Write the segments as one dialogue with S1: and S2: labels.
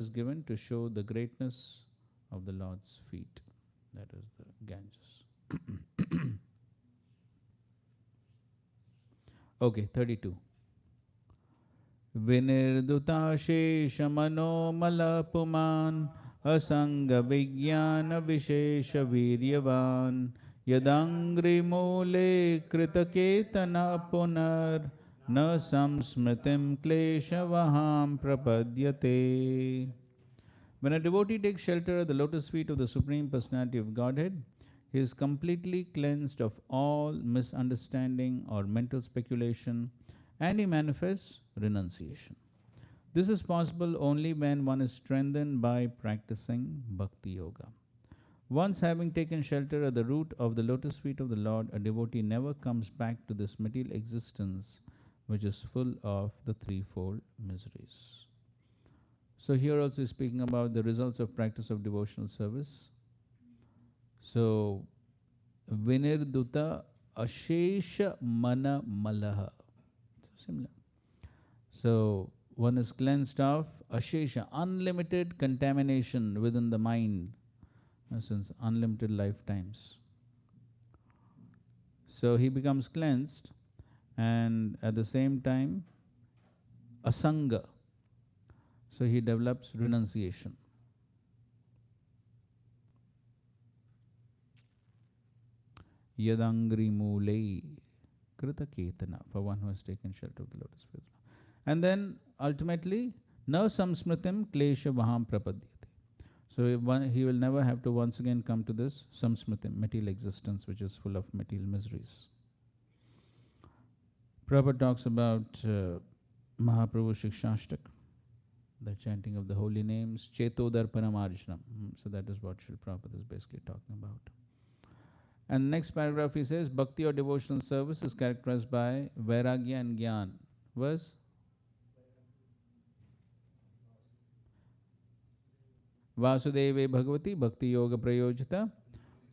S1: is given to show the greatness of the Lord's feet. That is the Ganges. Okay, 32. Vinirduta shesha manomala puman asanga vigyana vishesha viryavan yadangri mule kritaketana punar na samsmritim kleshavaham prapadyate. When a devotee takes shelter at the lotus feet of the Supreme Personality of Godhead, he is completely cleansed of all misunderstanding or mental speculation, and he manifests renunciation. This is possible only when one is strengthened by practicing Bhakti Yoga. Once having taken shelter at the root of the lotus feet of the Lord, a devotee never comes back to this material existence which is full of the threefold miseries. So here also is speaking about the results of practice of devotional service. So, Vinirduta Ashesha Mana Malaha. So similar. So one is cleansed of Ashesha, unlimited contamination within the mind, since unlimited lifetimes. So he becomes cleansed, and at the same time, Asanga. So he develops renunciation. Yadangri mule krita ketana, for one who has taken shelter of the lotus feet. And then ultimately, na samsmritim klesha vaham prapadyate. So he will never have to once again come to this samsmritim, material existence, which is full of material miseries. Prabhupada talks about Mahaprabhu Shikshashtak, the chanting of the holy names, Cheto Darpanam Arjanam. So that is what Srila Prabhupada is basically talking about. And the next paragraph he says, Bhakti or devotional service is characterized by Vairagya and Gyan. Verse? Vasudeve Bhagavati Bhakti Yoga Prayojita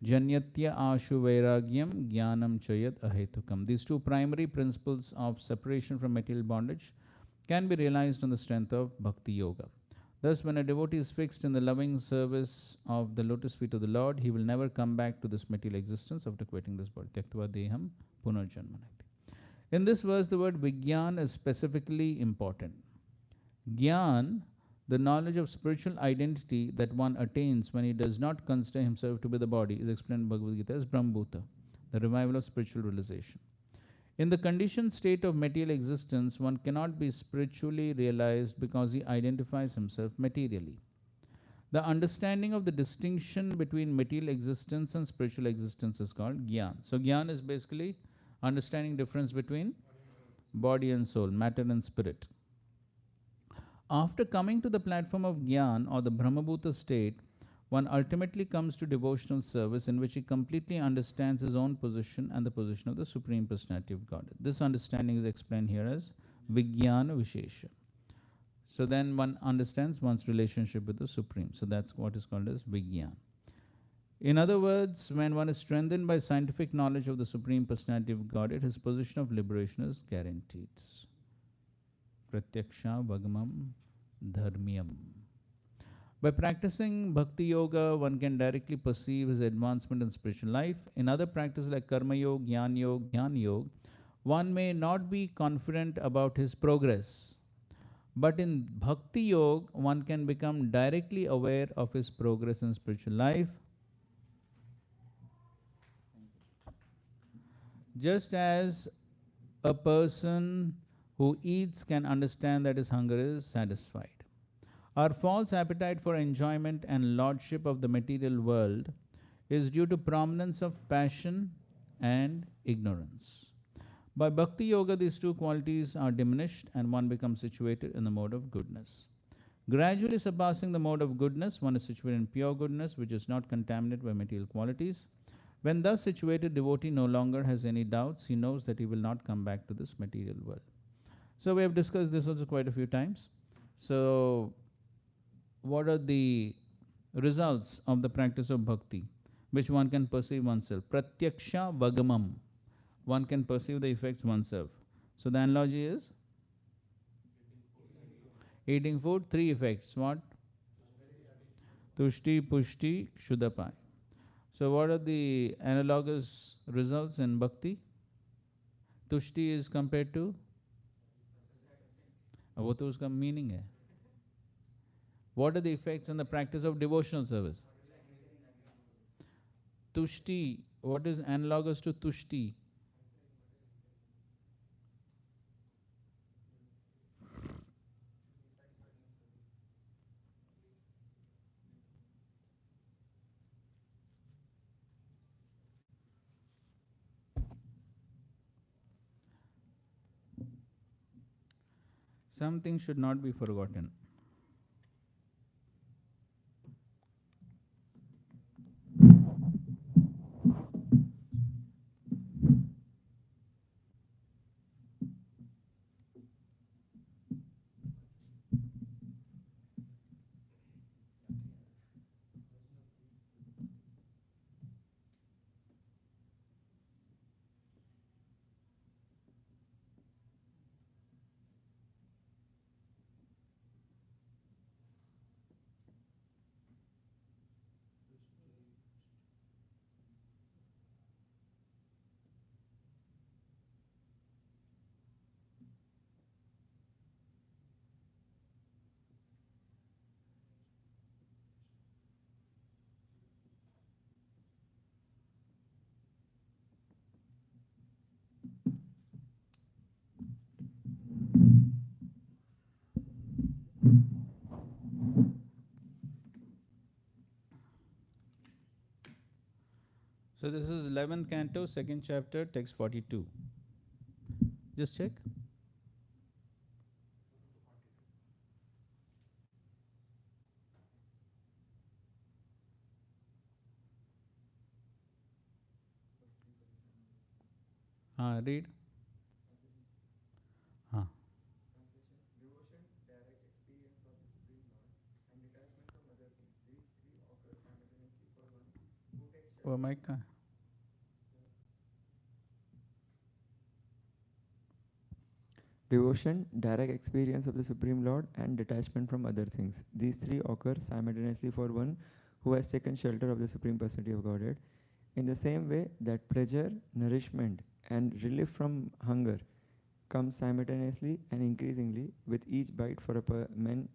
S1: Janyatya Ashu Vairagyam Jnanam Chayat Ahetukam. These two primary principles of separation from material bondage can be realized on the strength of Bhakti Yoga. Thus, when a devotee is fixed in the loving service of the lotus feet of the Lord, he will never come back to this material existence after quitting this body. Tyaktva deham punarjanmanati. In this verse, the word Vigyan is specifically important. Gyan, the knowledge of spiritual identity that one attains when he does not consider himself to be the body, is explained in Bhagavad Gita as Brahmbhuta, the revival of spiritual realization. In the conditioned state of material existence, one cannot be spiritually realized because he identifies himself materially. The understanding of the distinction between material existence and spiritual existence is called Gyan. So Gyan is basically understanding difference between body and soul, matter and spirit. After coming to the platform of Gyan or the Brahmabhuta state, one ultimately comes to devotional service in which he completely understands his own position and the position of the Supreme Personality of God. This understanding is explained here as Vijnana Vishesha. So then one understands one's relationship with the Supreme. So that's what is called as Vijnana. In other words, when one is strengthened by scientific knowledge of the Supreme Personality of Godhead, his position of liberation is guaranteed. Pratyaksha Vagamam Dharmyam. By practicing Bhakti Yoga, one can directly perceive his advancement in spiritual life. In other practices like Karma Yoga, Jnana Yoga, one may not be confident about his progress. But in Bhakti Yoga, one can become directly aware of his progress in spiritual life. Just as a person who eats can understand that his hunger is satisfied. Our false appetite for enjoyment and lordship of the material world is due to prominence of passion and ignorance. By Bhakti Yoga, these two qualities are diminished and one becomes situated in the mode of goodness. Gradually surpassing the mode of goodness, one is situated in pure goodness, which is not contaminated by material qualities. When thus situated, devotee no longer has any doubts. He knows that he will not come back to this material world. So we have discussed this also quite a few times. So what are the results of the practice of bhakti, which one can perceive oneself? Pratyaksha Vagamam. One can perceive the effects oneself. So the analogy is eating food, three effects. What? Tushti, Pushti, Shuddhapai. So what are the analogous results in bhakti? Tushti is compared to, वो तो उसका meaning है. What are the effects in the practice of devotional service? Tushti, what is analogous to Tushti? Something should not be forgotten. So this is 11th canto, 2nd chapter, text 42. Just check. Read.
S2: Devotion, direct experience of the Supreme Lord, and detachment from other things. These three occur simultaneously for one who takes shelter.
S1: Oh my God.
S2: Devotion, direct experience of the Supreme Lord, and detachment from other things. These three occur simultaneously for one who has taken shelter of the Supreme Personality of Godhead. In the same way that pleasure, nourishment, and relief from hunger come simultaneously and increasingly with each bite for men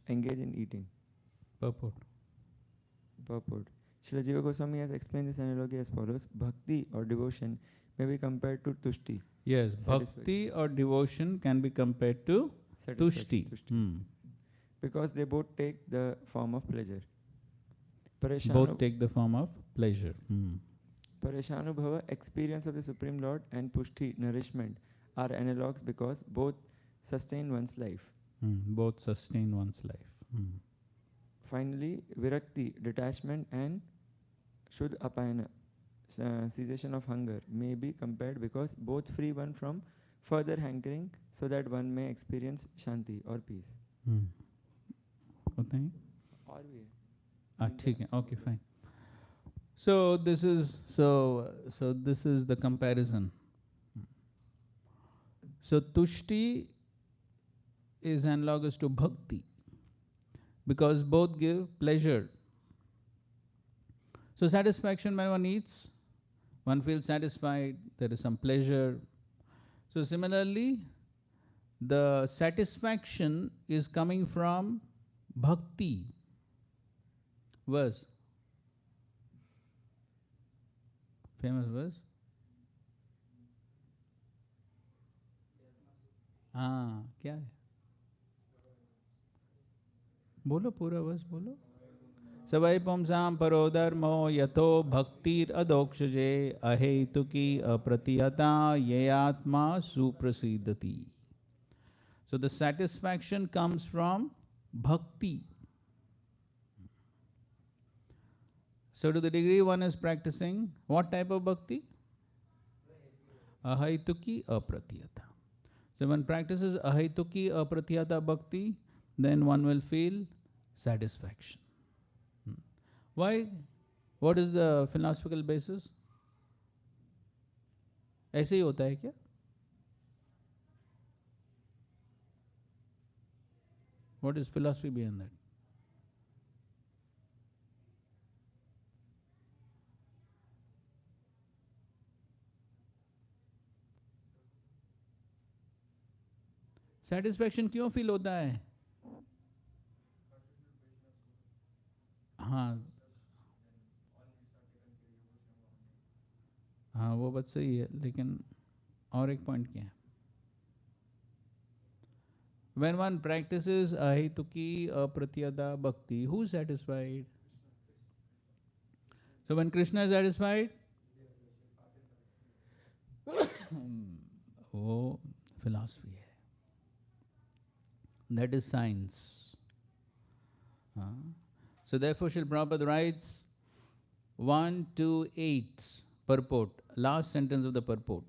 S2: engage in eating.
S1: Purport.
S2: Purport. Srila Jiva Goswami has explained this analogy as follows. Bhakti or devotion may be compared to tushti.
S1: Yes, bhakti or devotion can be compared to tushti.
S2: Because they both take the form of pleasure.
S1: Both take the form of pleasure.
S2: Pareshanubhava, experience of the Supreme Lord, and pushti, nourishment, are analogues because both sustain one's life.
S1: Both sustain one's life.
S2: Finally, virakti, detachment, and shuddha apayana, cessation of hunger, may be compared because both free one from further hankering so that one may experience shanti or peace.
S1: Okay.
S2: Okay,
S1: okay, fine. So this is this is the comparison. So tushti is analogous to bhakti because both give pleasure. So satisfaction when one eats, one feels satisfied, there is some pleasure. So similarly, the satisfaction is coming from bhakti. Verse. Famous verse. क्या है? बोलो पूरा verse बोलो. सवै पुंसां परो धर्मो यथो भक्तिर अदोक्षजे अहेतुकी अप्रतिहता ये आत्मा सुप्रसिद्धति. So the satisfaction comes from bhakti. So to the degree one is practicing, what type of bhakti? Ahaituki apratiyata. So when practices ahaituki apratiyata bhakti, then one will feel satisfaction. Why? What is the philosophical basis? ऐसे ही होता है क्या? What is philosophy behind that? Satisfaction क्यों feel होता है? हाँ हाँ, वो बात सही है, लेकिन और एक पॉइंट क्या है? When one practices ahituki apratyada bhakti, who's satisfied? So when Krishna is satisfied, वो philosophy है. That is science. So therefore, Srila Prabhupada writes 1 to 8 purport, last sentence of the purport.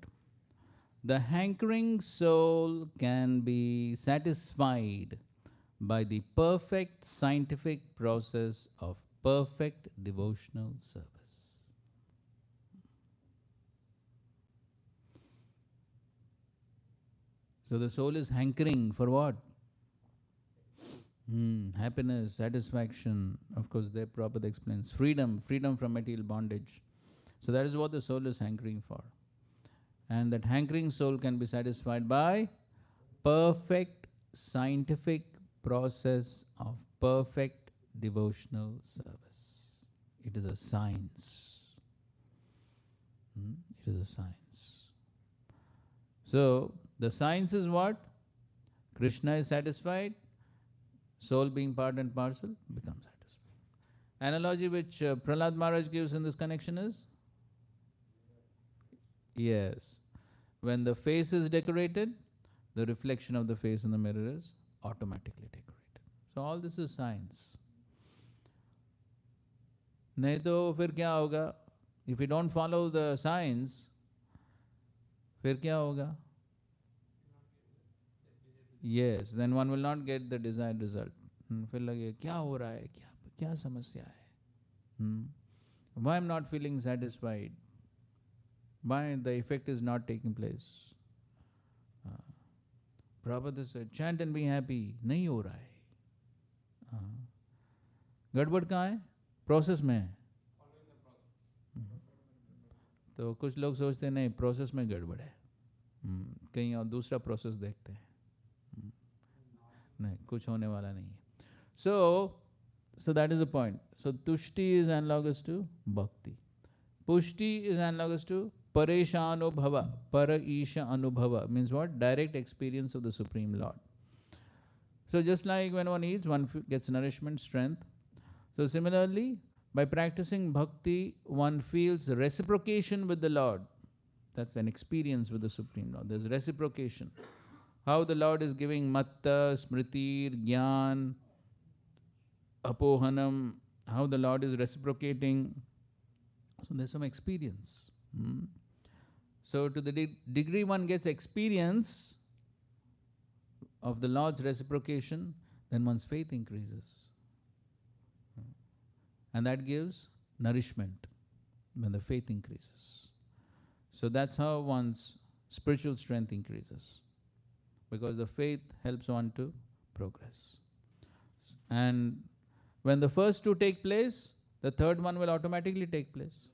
S1: The hankering soul can be satisfied by the perfect scientific process of perfect devotional service. So the soul is hankering for what? Happiness, satisfaction. Of course, there Prabhupada explains freedom from material bondage. So that is what the soul is hankering for. And that hankering soul can be satisfied by perfect scientific process of perfect devotional service. It is a science. It is a science. So, the science is what? Krishna is satisfied, soul being part and parcel becomes satisfied. Analogy which Prahlad Maharaj gives in this connection is? Yes. When the face is decorated, the reflection of the face in the mirror is automatically decorated. So all this is science. नहीं तो फिर क्या होगा? If you don't follow the science, फिर क्या होगा? Yes, then one will not get the desired result. फिर लगे क्या हो रहा है, क्या समस्या है? Why I am not feeling satisfied? Why the effect is not taking place? Prabhupada said, chant and be happy. नहीं हो रहा है. गड़बड़ कहाँ है? प्रोसेस में है. तो कुछ लोग सोचते हैं नहीं प्रोसेस में गड़बड़ है, कहीं और दूसरा प्रोसेस देखते हैं. नहीं, कुछ होने वाला नहीं है. So that is the point. So tushti is analogous to bhakti. Pushti is analogous to paresha anubhava. Para isha anubhava means what? Direct experience of the Supreme Lord. So just like when one eats, one gets nourishment, strength. So similarly, by practicing bhakti, one feels reciprocation with the Lord. That's an experience with the Supreme Lord. There's reciprocation. How the Lord is giving matta, smriti, jnana, apohanam, how the Lord is reciprocating. So there's some experience. So to the degree one gets experience of the Lord's reciprocation, then one's faith increases. And that gives nourishment when the faith increases. So that's how one's spiritual strength increases, because the faith helps one to progress. And when the first two take place, the third one will automatically take place.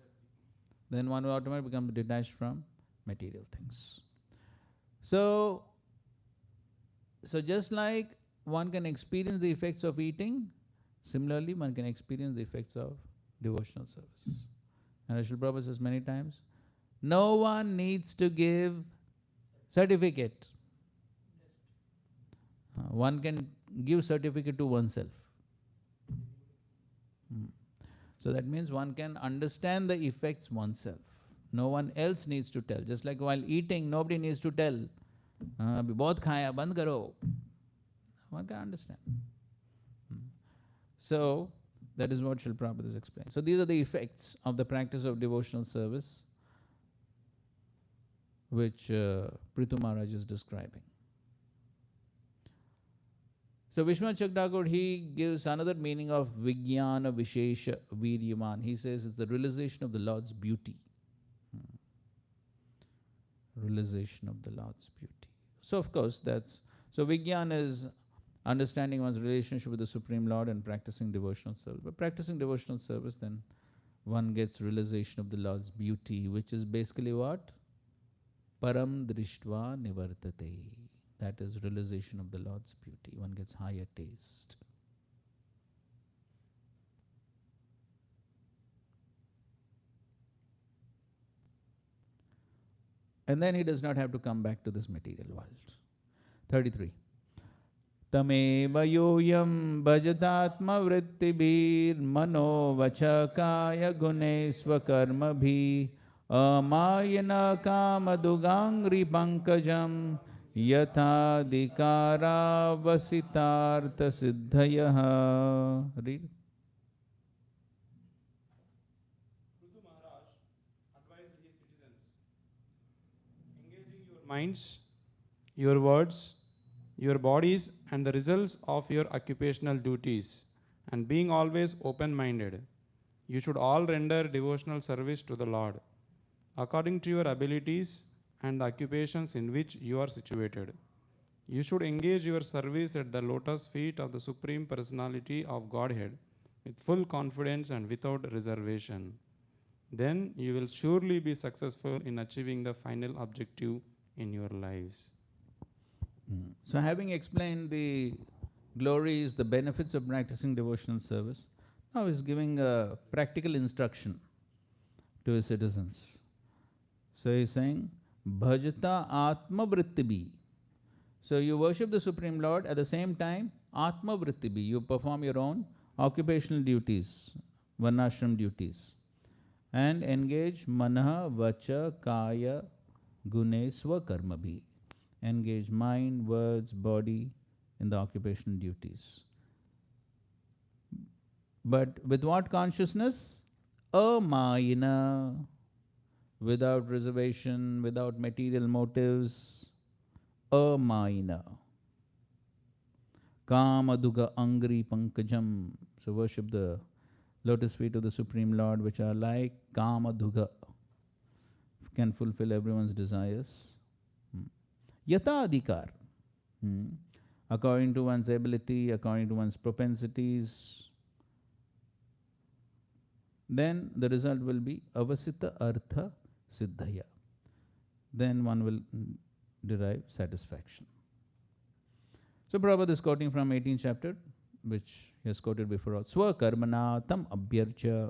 S1: Then one will automatically become detached from material things. So just like one can experience the effects of eating, similarly one can experience the effects of devotional service. And Srila Prabhupada says many times, no one needs to give certificate. One can give certificate to oneself. So that means one can understand the effects oneself. No one else needs to tell. Just like while eating, nobody needs to tell. अभी बहुत खाया, बंद करो. One can understand. So that is what Srila Prabhupada is explaining. So these are the effects of the practice of devotional service, which Prithu Maharaj is describing. So Vishwanath Chakravarti, he gives another meaning of Vijnana Vishesha Viryaman. He says it's the realization of the Lord's beauty. Realization of the Lord's beauty. So of course so Vijnana is understanding one's relationship with the Supreme Lord and practicing devotional service. But practicing devotional service, then one gets realization of the Lord's beauty, which is basically what? Param Drishtva Nivartate. That is realization of the Lord's beauty. One gets higher taste. And then he does not have to come back to this material world. 33. Tameva yoyam bhajatatma vrittibhir mano vachakaya gunesva bhi amayana kamadugangri pankajam yathadikara vasitartha siddhayaha. Read.
S3: Minds, your words, your bodies, and the results of your occupational duties, and being always open-minded. You should all render devotional service to the Lord, according to your abilities and the occupations in which you are situated. You should engage your service at the lotus feet of the Supreme Personality of Godhead with full confidence and without reservation. Then you will surely be successful in achieving the final objective in your lives.
S1: So having explained the glories, the benefits of practicing devotional service, now he's giving a practical instruction to his citizens. So he's saying, Bhajata Atma Vrittibi. So you worship the Supreme Lord, at the same time, Atma Vrittibi. You perform your own occupational duties, Varnashram duties, and engage Manaha Vacha Kaya Gunesva Karmabhi. Engage mind, words, body in the occupational duties. But with what consciousness? Amayina, without reservation, without material motives. Amayina. Kamaduga Angri Pankajam. So worship the lotus feet of the Supreme Lord, which are like Kamaduga, can fulfill everyone's desires. Yata adhikar. According to one's ability, according to one's propensities. Then the result will be avasita artha siddhaya. Then one will derive satisfaction. So Prabhupada is quoting from 18th chapter, which he has quoted before. Swa karmana tam abhyarcha.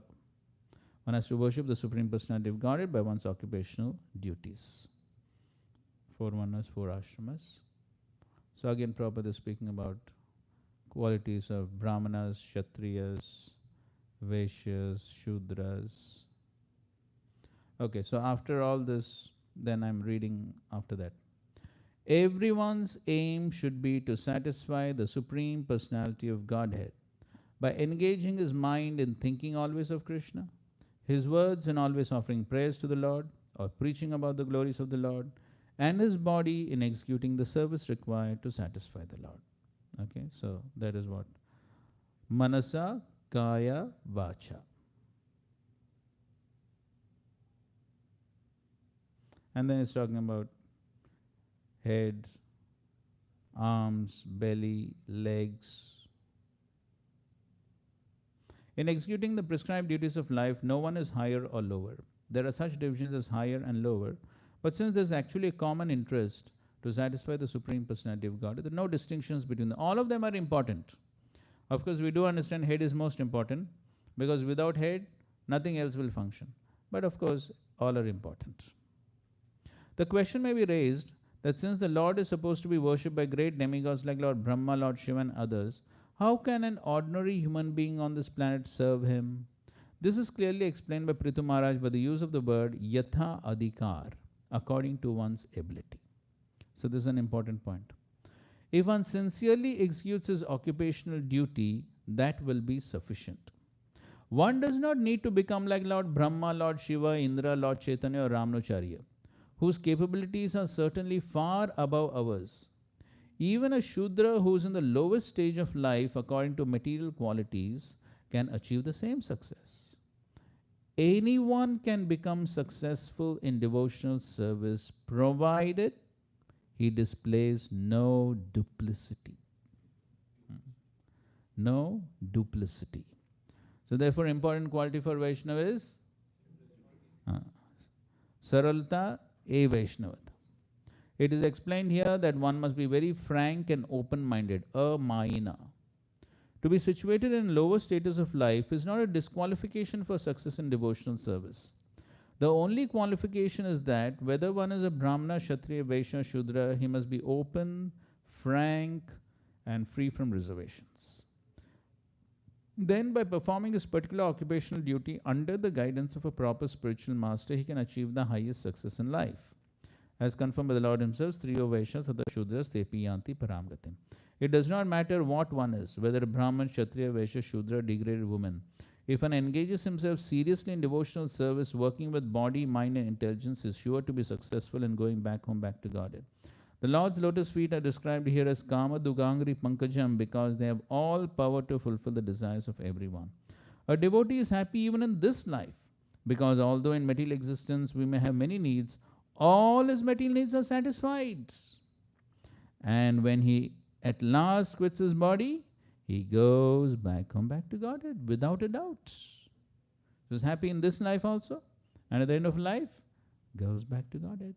S1: One has to worship the Supreme Personality of Godhead by one's occupational duties. 4 varnas, 4 ashramas. So again Prabhupada is speaking about qualities of Brahmanas, Kshatriyas, Vaishyas, Shudras. Okay, so after all this, then I'm reading after that. Everyone's aim should be to satisfy the Supreme Personality of Godhead by engaging his mind in thinking always of Krishna, his words in always offering prayers to the Lord or preaching about the glories of the Lord, and his body in executing the service required to satisfy the Lord. Okay, so that is what? Manasa Kaya Vacha. And then it's talking about head, arms, belly, legs. In executing the prescribed duties of life, no one is higher or lower. There are such divisions as higher and lower, but since there's actually a common interest to satisfy the Supreme Personality of God, there are no distinctions between them. All of them are important. Of course, we do understand head is most important, because without head, nothing else will function. But of course, all are important. The question may be raised that since the Lord is supposed to be worshipped by great demigods like Lord Brahma, Lord Shiva and others, how can an ordinary human being on this planet serve him? This is clearly explained by Prithu Maharaj by the use of the word yatha adhikar, according to one's ability. So this is an important point. If one sincerely executes his occupational duty, that will be sufficient. One does not need to become like Lord Brahma, Lord Shiva, Indra, Lord Chaitanya or Ramnacharya, whose capabilities are certainly far above ours. Even a Shudra who is in the lowest stage of life according to material qualities can achieve the same success. Anyone can become successful in devotional service provided he displays no duplicity. No duplicity. So therefore important quality for Vaishnava is Saralta e Vaishnavata. It is explained here that one must be very frank and open-minded, amaina. To be situated in lower status of life is not a disqualification for success in devotional service. The only qualification is that whether one is a Brahmana, Kshatriya, Vaishya, Shudra, he must be open, frank, and free from reservations. Then, by performing his particular occupational duty under the guidance of a proper spiritual master, he can achieve the highest success in life. As confirmed by the Lord himself, Striyo Vaishya Sada Shudras Tepi Yanti Paramgatim. It does not matter what one is, whether a Brahman, Kshatriya, Vaishya, Shudra, degraded woman. If one engages himself seriously in devotional service, working with body, mind, and intelligence, is sure to be successful in going back home, back to Godhead. The Lord's lotus feet are described here as Kama Dugangri Pankajam because they have all power to fulfill the desires of everyone. A devotee is happy even in this life because although in material existence we may have many needs, all his material needs are satisfied. And when he at last quits his body, he goes back home, back to Godhead without a doubt. He is happy in this life also, and at the end of life, goes back to Godhead.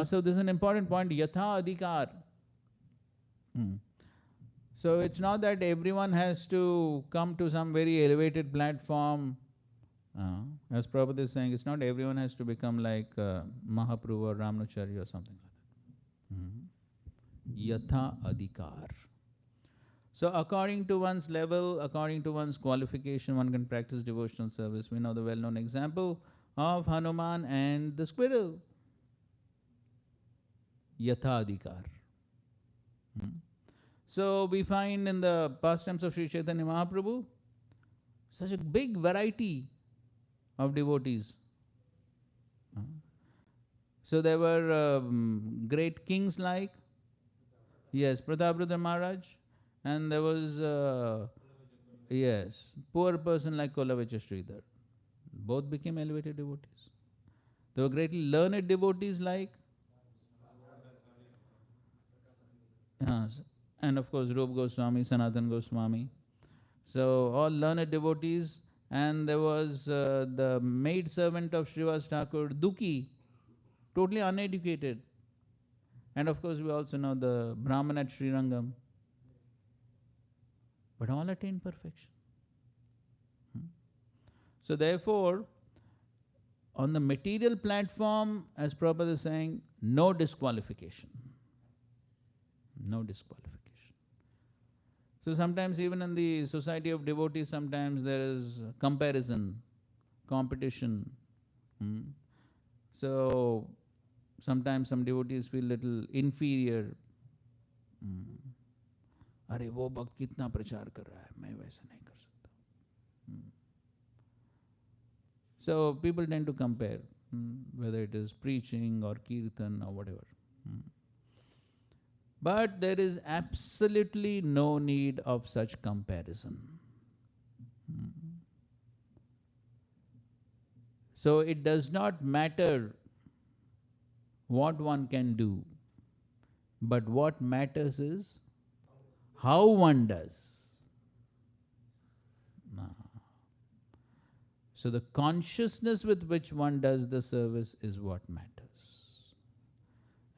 S1: So this is an important point, yatha adhikar. So it's not that everyone has to come to some very elevated platform. As Prabhupada is saying, it's not everyone has to become like Mahaprabhu or Ramacharya or something like that. Yatha adhikar. So according to one's level, according to one's qualification, one can practice devotional service. We know the well-known example of Hanuman and the squirrel. Yatha adhikar. So we find in the pastimes of Sri Chaitanya Mahaprabhu such a big variety of devotees. So there were great kings like, yes, Prataprudra Maharaj, and there was, yes, poor person like Kolavacha Sridhar. Both became elevated devotees. There were greatly learned devotees like, and of course Rupa Goswami, Sanatana Goswami. So all learned devotees, and there was the maid servant of Srivas Thakur, Duki, totally uneducated. And of course we also know the Brahman at Srirangam. But all attained perfection. So therefore, on the material platform, as Prabhupada is saying, no disqualification. No disqualification. So sometimes even in the society of devotees, sometimes there is comparison, competition. So sometimes some devotees feel little inferior. अरे वो भक्त कितना प्रचार कर रहा है, मैं वैसा नहीं कर सकता. So people tend to compare, whether it is preaching or kirtan or whatever. But there is absolutely no need of such comparison. So it does not matter what one can do, but what matters is how one does. So the consciousness with which one does the service is what matters.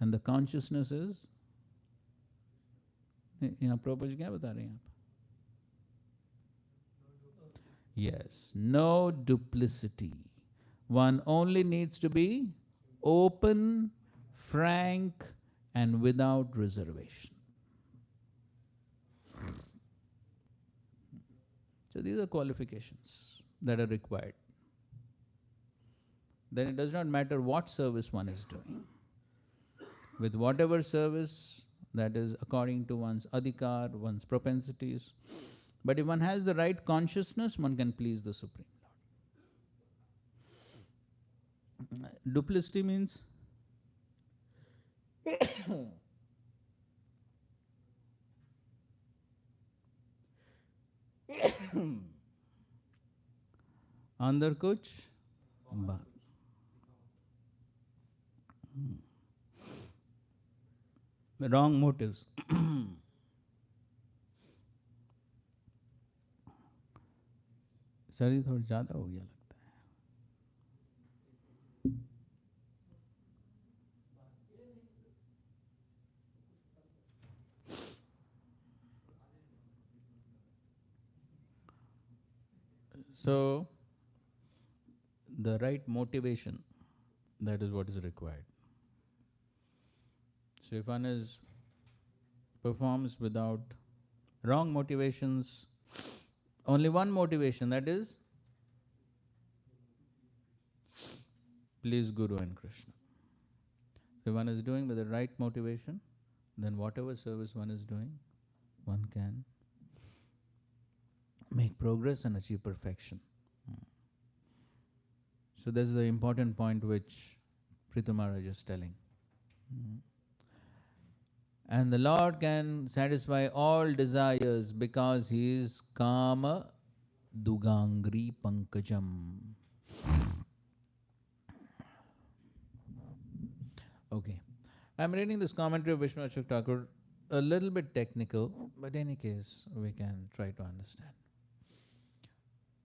S1: And the consciousness is, यहाँ Prabhuji क्या बता रहे हैं आप? Yes, no duplicity. One only needs to be open, frank, and without reservation. So these are qualifications that are required. Then it does not matter what service one is doing. With whatever service, that is according to one's adhikar, one's propensities. But if one has the right consciousness, one can please the Supreme Lord. Duplicity means अंदर कुछ बात. Wrong motives. सर्दी थोड़ी ज़्यादा हो गया लगता है. So, the right motivation, that is what is required. So, if one performs without wrong motivations, only one motivation, that is please Guru and Krishna. If one is doing with the right motivation, then whatever service one is doing, one can make progress and achieve perfection. So that's the important point which Prithu Maharaj is telling. And the Lord can satisfy all desires because He is Kama Dugangri Pankajam. Okay. I'm reading this commentary of Vishwanath Thakur, a little bit technical, but in any case, we can try to understand.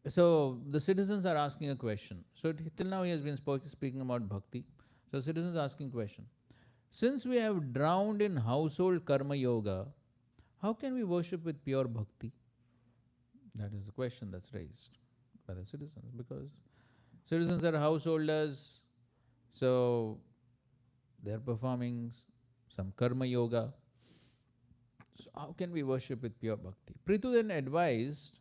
S1: So, the citizens are asking a question. So, till now he has been speaking about bhakti. So, citizens asking question. Since we have drowned in household karma yoga, how can we worship with pure bhakti? That is the question that's raised by the citizens, because citizens are householders, so they are performing some karma yoga. So how can we worship with pure bhakti? Prithu then advised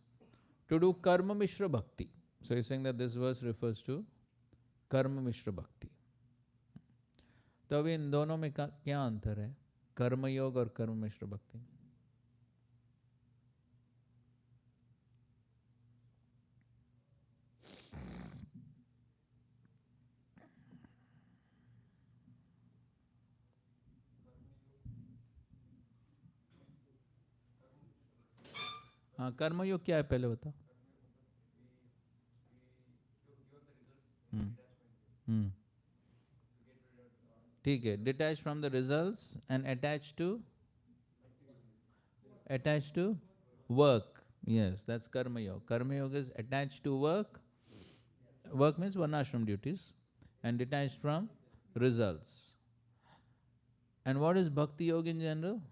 S1: to do karma mishra bhakti. So he's saying that this verse refers to karma mishra bhakti. तो अभी इन दोनों में क्या अंतर है, कर्म योग और कर्म मिश्र भक्ति? हाँ, कर्मयोग क्या है पहले बताओ. ठीक है, detached from the results and attached to work. Yes, that's karma yoga. Karma yoga is attached to work. Work means varnashram duties, and detached from results. And what is bhakti yoga in general?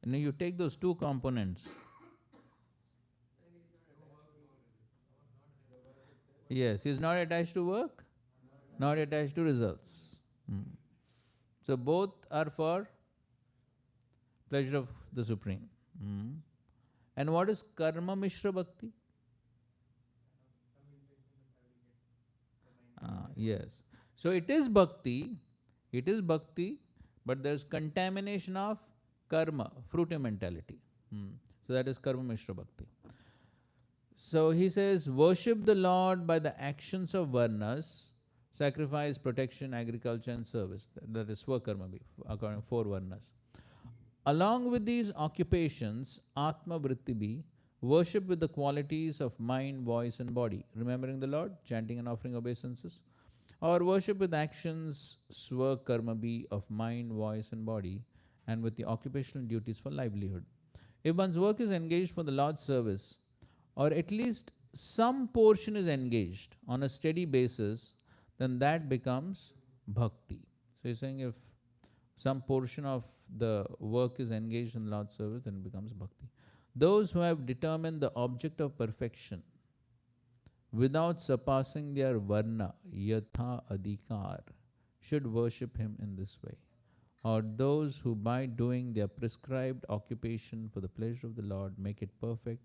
S1: Now you take those two components. Yes, he is not attached to work, not attached to results. So both are for pleasure of the Supreme. And what is karma mishra bhakti? Yes. So it is bhakti, but there's contamination of karma, fruitive mentality. So that is karma mishra bhakti. So he says, worship the Lord by the actions of varnas, sacrifice, protection, agriculture and service. That is swakarma, according to 4 varnas. Along with these occupations, atma vritti bhi, worship with the qualities of mind, voice and body, remembering the Lord, chanting and offering obeisances. Or worship with actions, swakarma bhi, of mind, voice and body, and with the occupational duties for livelihood. If one's work is engaged for the Lord's service, or at least some portion is engaged on a steady basis, then that becomes bhakti. So he's saying if some portion of the work is engaged in Lord's service, then it becomes bhakti. Those who have determined the object of perfection without surpassing their varna, yatha adhikar, should worship him in this way. Or those who by doing their prescribed occupation for the pleasure of the Lord make it perfect,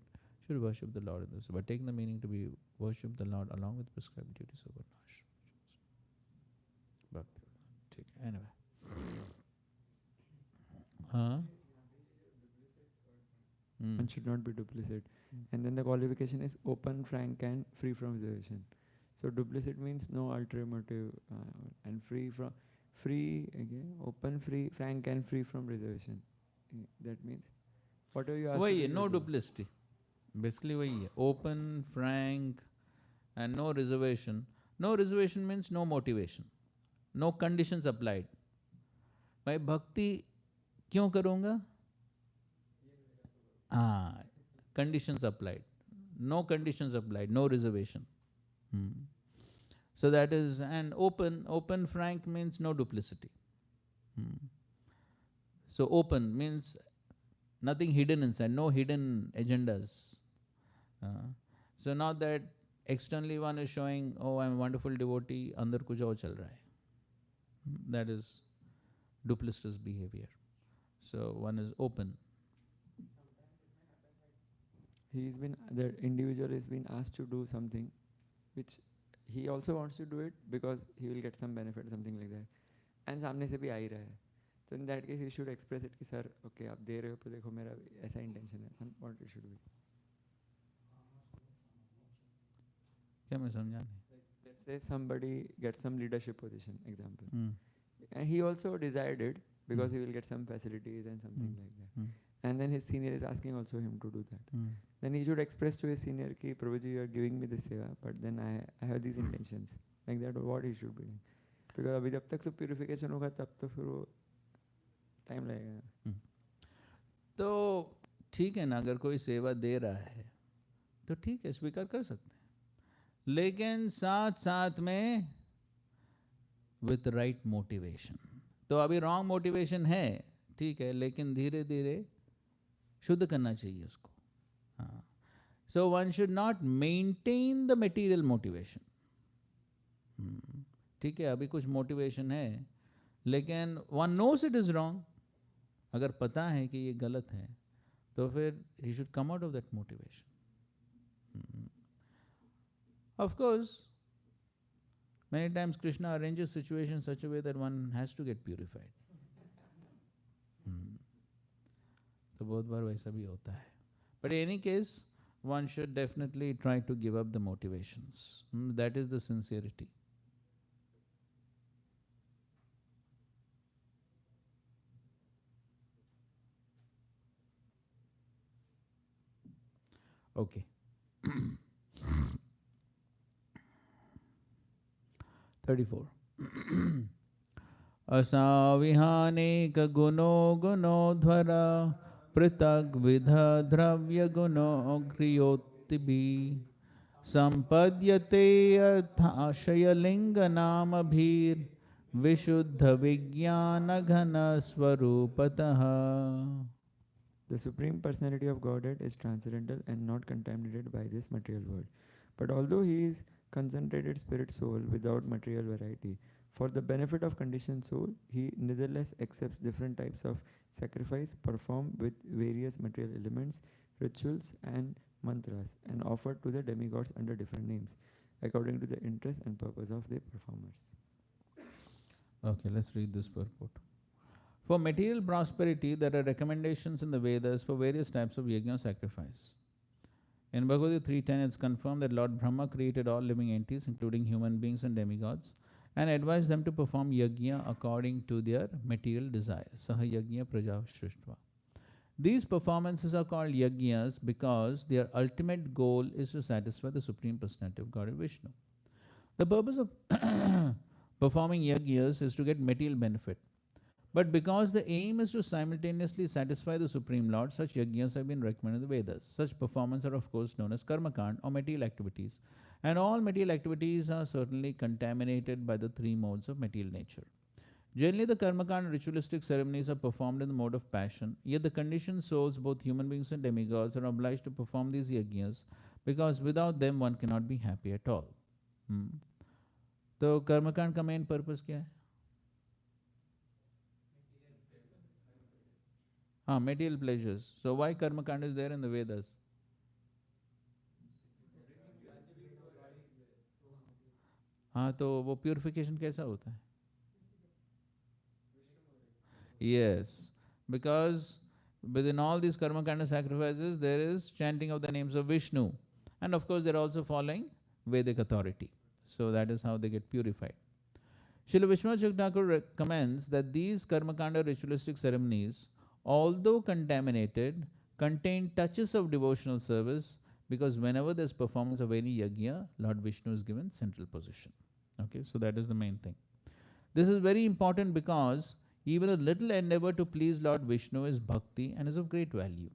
S1: should worship the Lord in this way. By taking the meaning to be worship the Lord along with prescribed duties of varnashram. Bhakti. Anyway.
S2: One should not be duplicate. And then the qualification is open, frank and free from reservation. So duplicate means no ulterior motive, and open, free, frank and free from reservation. That means whatever you ask.
S1: Why no duplicity? Basically why open, frank and no reservation. No reservation means no motivation, no conditions applied. मैं भक्ति क्यों करूँगा? Conditions applied. No conditions applied, no reservation. So that is, and open, frank means no duplicity. So open means Nothing hidden inside, no hidden agendas. So not that externally one is showing, oh, I'm a wonderful devotee, andar kuch aur chal raha hai. That is duplicitous behavior. So one is open.
S2: The individual has been asked to do something which he also wants to do it because he will get some benefit, something like that. And सामने से भी आ ही रहा है. So in that case, he should express it कि sir, okay, आप दे रहे हो तो देखो मेरा ऐसा intention है. What it should be.
S1: क्या मैं समझा नहीं?
S2: Let's say somebody gets some leadership position, example, and he also desired it because he will get some facilities and something like that. And then his senior is asking also him to do that. Then he should express to his senior कि Prabhuji, you are giving me this seva, but then I have these intentions. Like that, what he should be doing. Because अभी जब तक तो purification होगा तब तो फिर वो टाइम लगेगा.
S1: तो ठीक है ना, अगर कोई सेवा दे रहा है तो ठीक है, स्वीकार कर सकते हैं, लेकिन साथ साथ में विथ राइट मोटिवेशन. तो अभी रॉन्ग मोटिवेशन है, ठीक है, लेकिन धीरे धीरे शुद्ध करना चाहिए उसको. हाँ, so one should not maintain the material motivation. ठीक है, अभी कुछ मोटिवेशन है, लेकिन one knows it is wrong. अगर पता है कि ये गलत है तो फिर he should come out of that motivation. Of course, many times Krishna arranges situations such a way that one has to get purified. तो बहुत बार वैसा भी होता है. But in any case, one should definitely try to give up the motivations. That is the sincerity. Okay. असाविहानेक गुणो गुणोध्वर पृथग विध द्रव्य गुणो क्रियोतिभि संपद्यते अर्थाशय लिंग नाम भीर विशुद्ध विज्ञान घन स्वरूपतः.
S2: The Supreme Personality of Godhead is transcendental and not contaminated by this material world. But although he is concentrated spirit soul without material variety, for the benefit of conditioned soul, he nevertheless accepts different types of sacrifice performed with various material elements, rituals and mantras, and offered to the demigods under different names, according to the interest and purpose of the performers.
S1: Okay, let's read this purport. For material prosperity, there are recommendations in the Vedas for various types of yajna sacrifice. In Bhagavad Gita 3.10, it's confirmed that Lord Brahma created all living entities, including human beings and demigods, and advised them to perform yajna according to their material desires. Saha yajna praja srishtva. These performances are called yajnas because their ultimate goal is to satisfy the Supreme Personality of Godhead Vishnu. The purpose of performing yajnas is to get material benefit. But because the aim is to simultaneously satisfy the Supreme Lord, such yajnas have been recommended in the Vedas. Such performances are of course known as karmakand or material activities. And all material activities are certainly contaminated by the three modes of material nature. Generally, the karmakand ritualistic ceremonies are performed in the mode of passion, yet the conditioned souls, both human beings and demigods, are obliged to perform these yajnas because without them one cannot be happy at all. तो कर्मकांड का main purpose क्या है? Material pleasures. So why karma kand is there in the Vedas? तो वो purification कैसा होता है? Yes, because within all these karma kanda sacrifices there is chanting of the names of Vishnu, and of course they are also following Vedic authority. So that is how they get purified. Srila Vishwanath Thakur recommends that these karma kanda ritualistic ceremonies, although contaminated, contain touches of devotional service, because whenever there's performance of any yajna, Lord Vishnu is given central position. Okay, so that is the main thing. This is very important because even a little endeavor to please Lord Vishnu is bhakti and is of great value.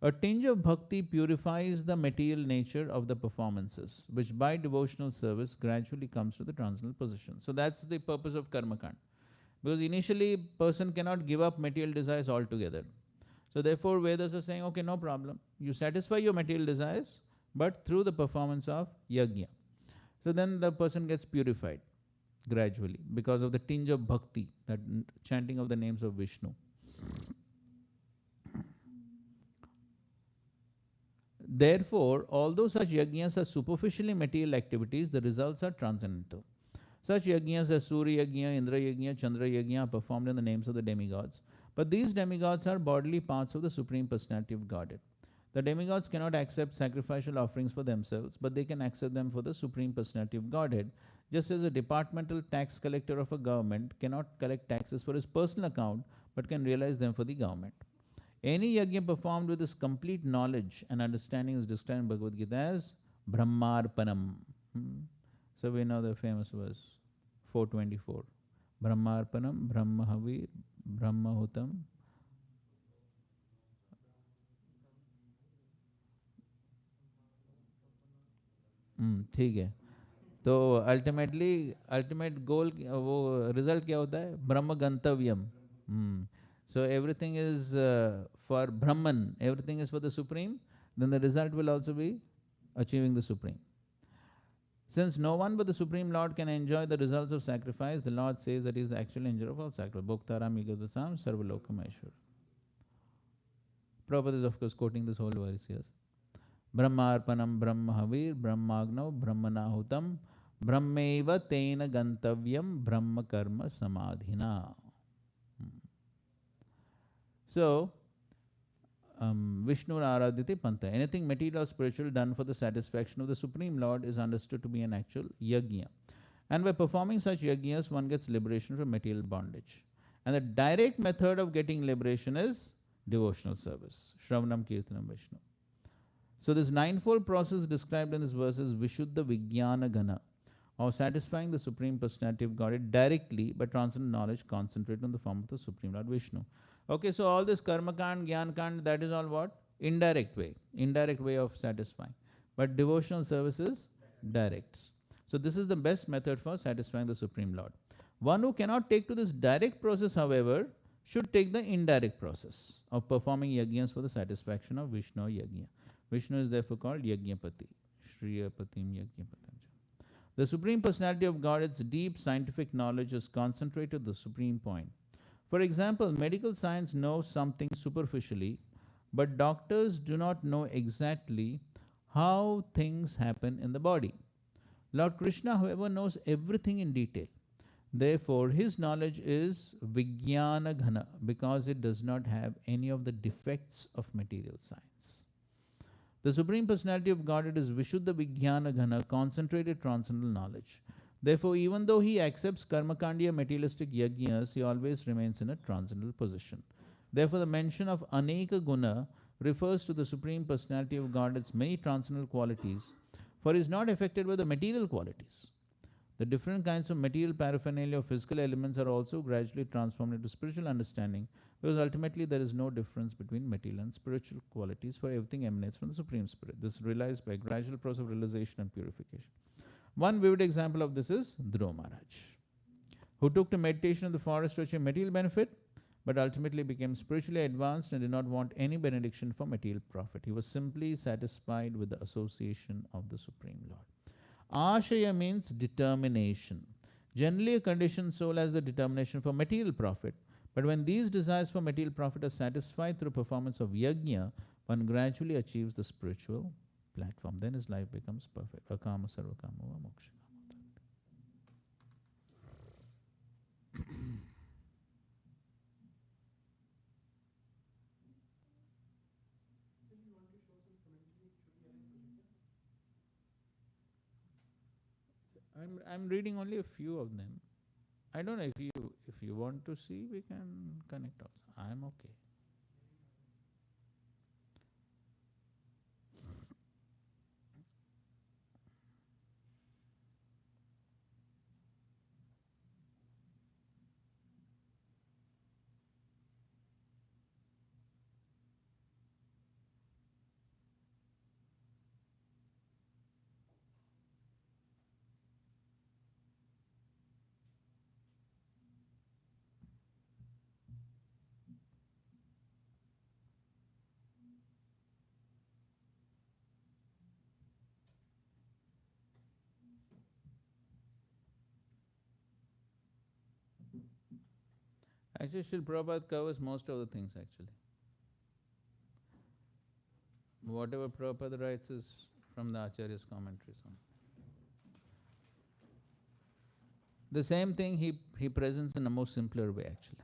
S1: A tinge of bhakti purifies the material nature of the performances, which by devotional service gradually comes to the transcendental position. So that's the purpose of karmakand. Because initially, person cannot give up material desires altogether. So therefore Vedas are saying, okay, no problem. You satisfy your material desires, but through the performance of yajna. So then the person gets purified gradually because of the tinge of bhakti, that chanting of the names of Vishnu. Therefore, although such yajnas are superficially material activities, the results are transcendental. Such yajnas as Surya Yajna, Indra Yajna, Chandra Yajna are performed in the names of the demigods. But these demigods are bodily parts of the Supreme Personality of Godhead. The demigods cannot accept sacrificial offerings for themselves, but they can accept them for the Supreme Personality of Godhead, just as a departmental tax collector of a government cannot collect taxes for his personal account, but can realize them for the government. Any yajna performed with this complete knowledge and understanding is described in Bhagavad Gita as Brahmarpanam. So we know the famous verse 424. Brahmarpanam, Brahmahavi, Brahmahutam. ठीक है. तो ultimate goal वो result क्या होता है? ब्रह्म गंतव्यम. So everything is for Brahman, everything is for the Supreme, then the result will also be achieving the Supreme. Since no one but the Supreme Lord can enjoy the results of sacrifice, the Lord says that He is the actual enjoyer of all sacrifice. Bhoktaram Igadvasam Sarvalokam. Prabhupada is of course quoting this whole verse here. Brahmarpanam Brahmahavir Brahmagnav Brahmanahutam Brahmeva Tena Gantavyam Brahma Karma Samadhina. So, Vishnu Aradhyate Panta. Anything material or spiritual done for the satisfaction of the Supreme Lord is understood to be an actual yajna. And by performing such yajnas, one gets liberation from material bondage. And the direct method of getting liberation is devotional service. Shravanam Kirtanam Vishnu. So this ninefold process described in this verse is Vishuddha Vijnana Gana, or satisfying the Supreme Personality of Godhead directly by transcendental knowledge concentrated on the form of the Supreme Lord Vishnu. Okay, so all this karma kand, gyan kand, that is all what? Indirect way of satisfying. But devotional service is direct. So this is the best method for satisfying the Supreme Lord. One who cannot take to this direct process, however, should take the indirect process of performing yajnas for the satisfaction of Vishnu yajna. Vishnu is therefore called Yajnapati. Shriyapatim Yajnapatam. The Supreme Personality of Godhead's deep scientific knowledge is concentrated to the supreme point. For example, medical science knows something superficially, but doctors do not know exactly how things happen in the body. Lord Krishna, however, knows everything in detail. Therefore, his knowledge is Vijnana Ghana because it does not have any of the defects of material science. The Supreme Personality of Godhead is Vishuddha Vijnana Ghana, concentrated transcendental knowledge. Therefore, even though he accepts karmakandiya materialistic yajnas, he always remains in a transcendental position. Therefore, the mention of Aneka Guna refers to the Supreme Personality of Godhead's many transcendental qualities, for he is not affected by the material qualities. The different kinds of material paraphernalia of physical elements are also gradually transformed into spiritual understanding, because ultimately there is no difference between material and spiritual qualities, for everything emanates from the Supreme Spirit. This is realized by a gradual process of realization and purification. One vivid example of this is Dhruva Maharaj, who took to meditation in the forest to achieve material benefit, but ultimately became spiritually advanced and did not want any benediction for material profit. He was simply satisfied with the association of the Supreme Lord. Ashaya means determination. Generally, a conditioned soul has the determination for material profit, but when these desires for material profit are satisfied through performance of yajna, one gradually achieves the spiritual platform. Then his life becomes perfect. Akama sarvakama va moksha. I'm reading only a few of them. I don't know if you want to see, we can connect also. I'm okay. Actually, Srila Prabhupada covers most of the things actually. Whatever Prabhupada writes is from the Acharya's commentaries on. The same thing he presents in a more simpler way actually.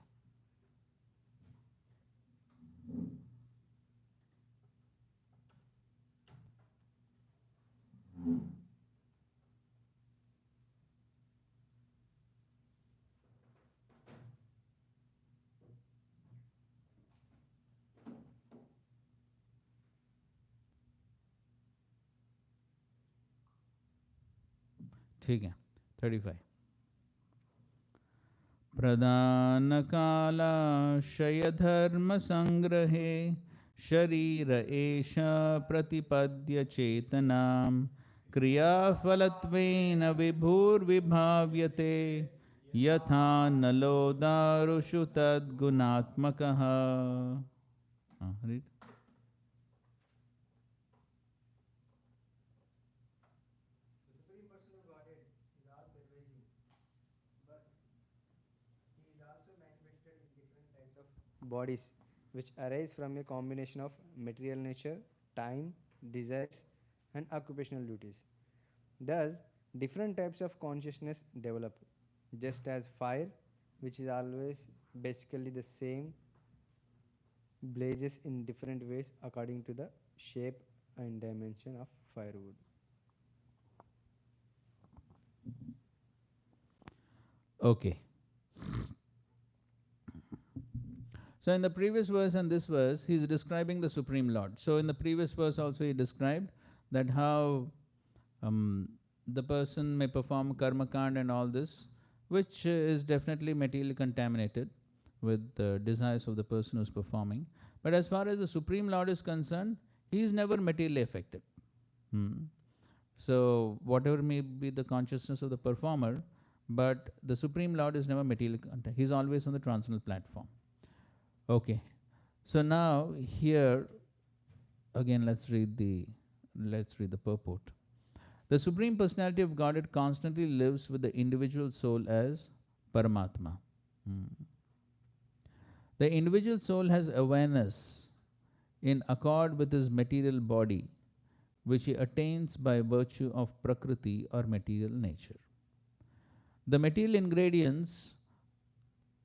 S1: ठीक है 35 प्रदानकालाशय धर्म संग्रहे शरीर एष प्रतिपद्य चेतनां क्रियाफलत्वेन विभुर्विभाव्यते यथा नलो दारुषु तद्गुणात्मकः read.
S4: Bodies which arise from a combination of material nature, time, desires, and occupational duties. Thus, different types of consciousness develop, just as fire, which is always basically the same, blazes in different ways according to the shape and dimension of firewood.
S1: Okay. So in the previous verse and this verse, he is describing the Supreme Lord. So in the previous verse also he described that how the person may perform karma kand and all this, which is definitely materially contaminated with the desires of the person who is performing. But as far as the Supreme Lord is concerned, he is never materially affected. So whatever may be the consciousness of the performer, but the Supreme Lord is never materially contaminated. He is always on the transcendental platform. Okay, so now here again let's read the purport. The Supreme Personality of Godhead constantly lives with the individual soul as Paramatma. The individual soul has awareness in accord with his material body, which he attains by virtue of Prakriti or material nature. The material ingredients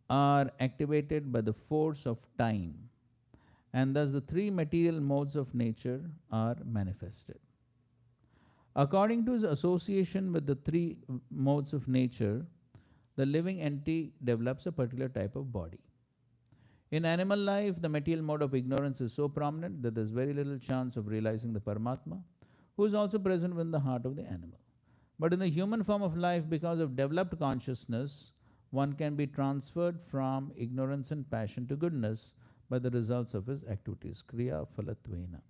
S1: are activated by the force of time, and thus the three material modes of nature are manifested. According to his association with the three modes of nature, the living entity develops a particular type of body. In animal life, the material mode of ignorance is so prominent that there is very little chance of realizing the Paramatma, who is also present within the heart of the animal. But in the human form of life, because of developed consciousness, one can be transferred from ignorance and passion to goodness by the results of his activities. Kriya Phalatvena.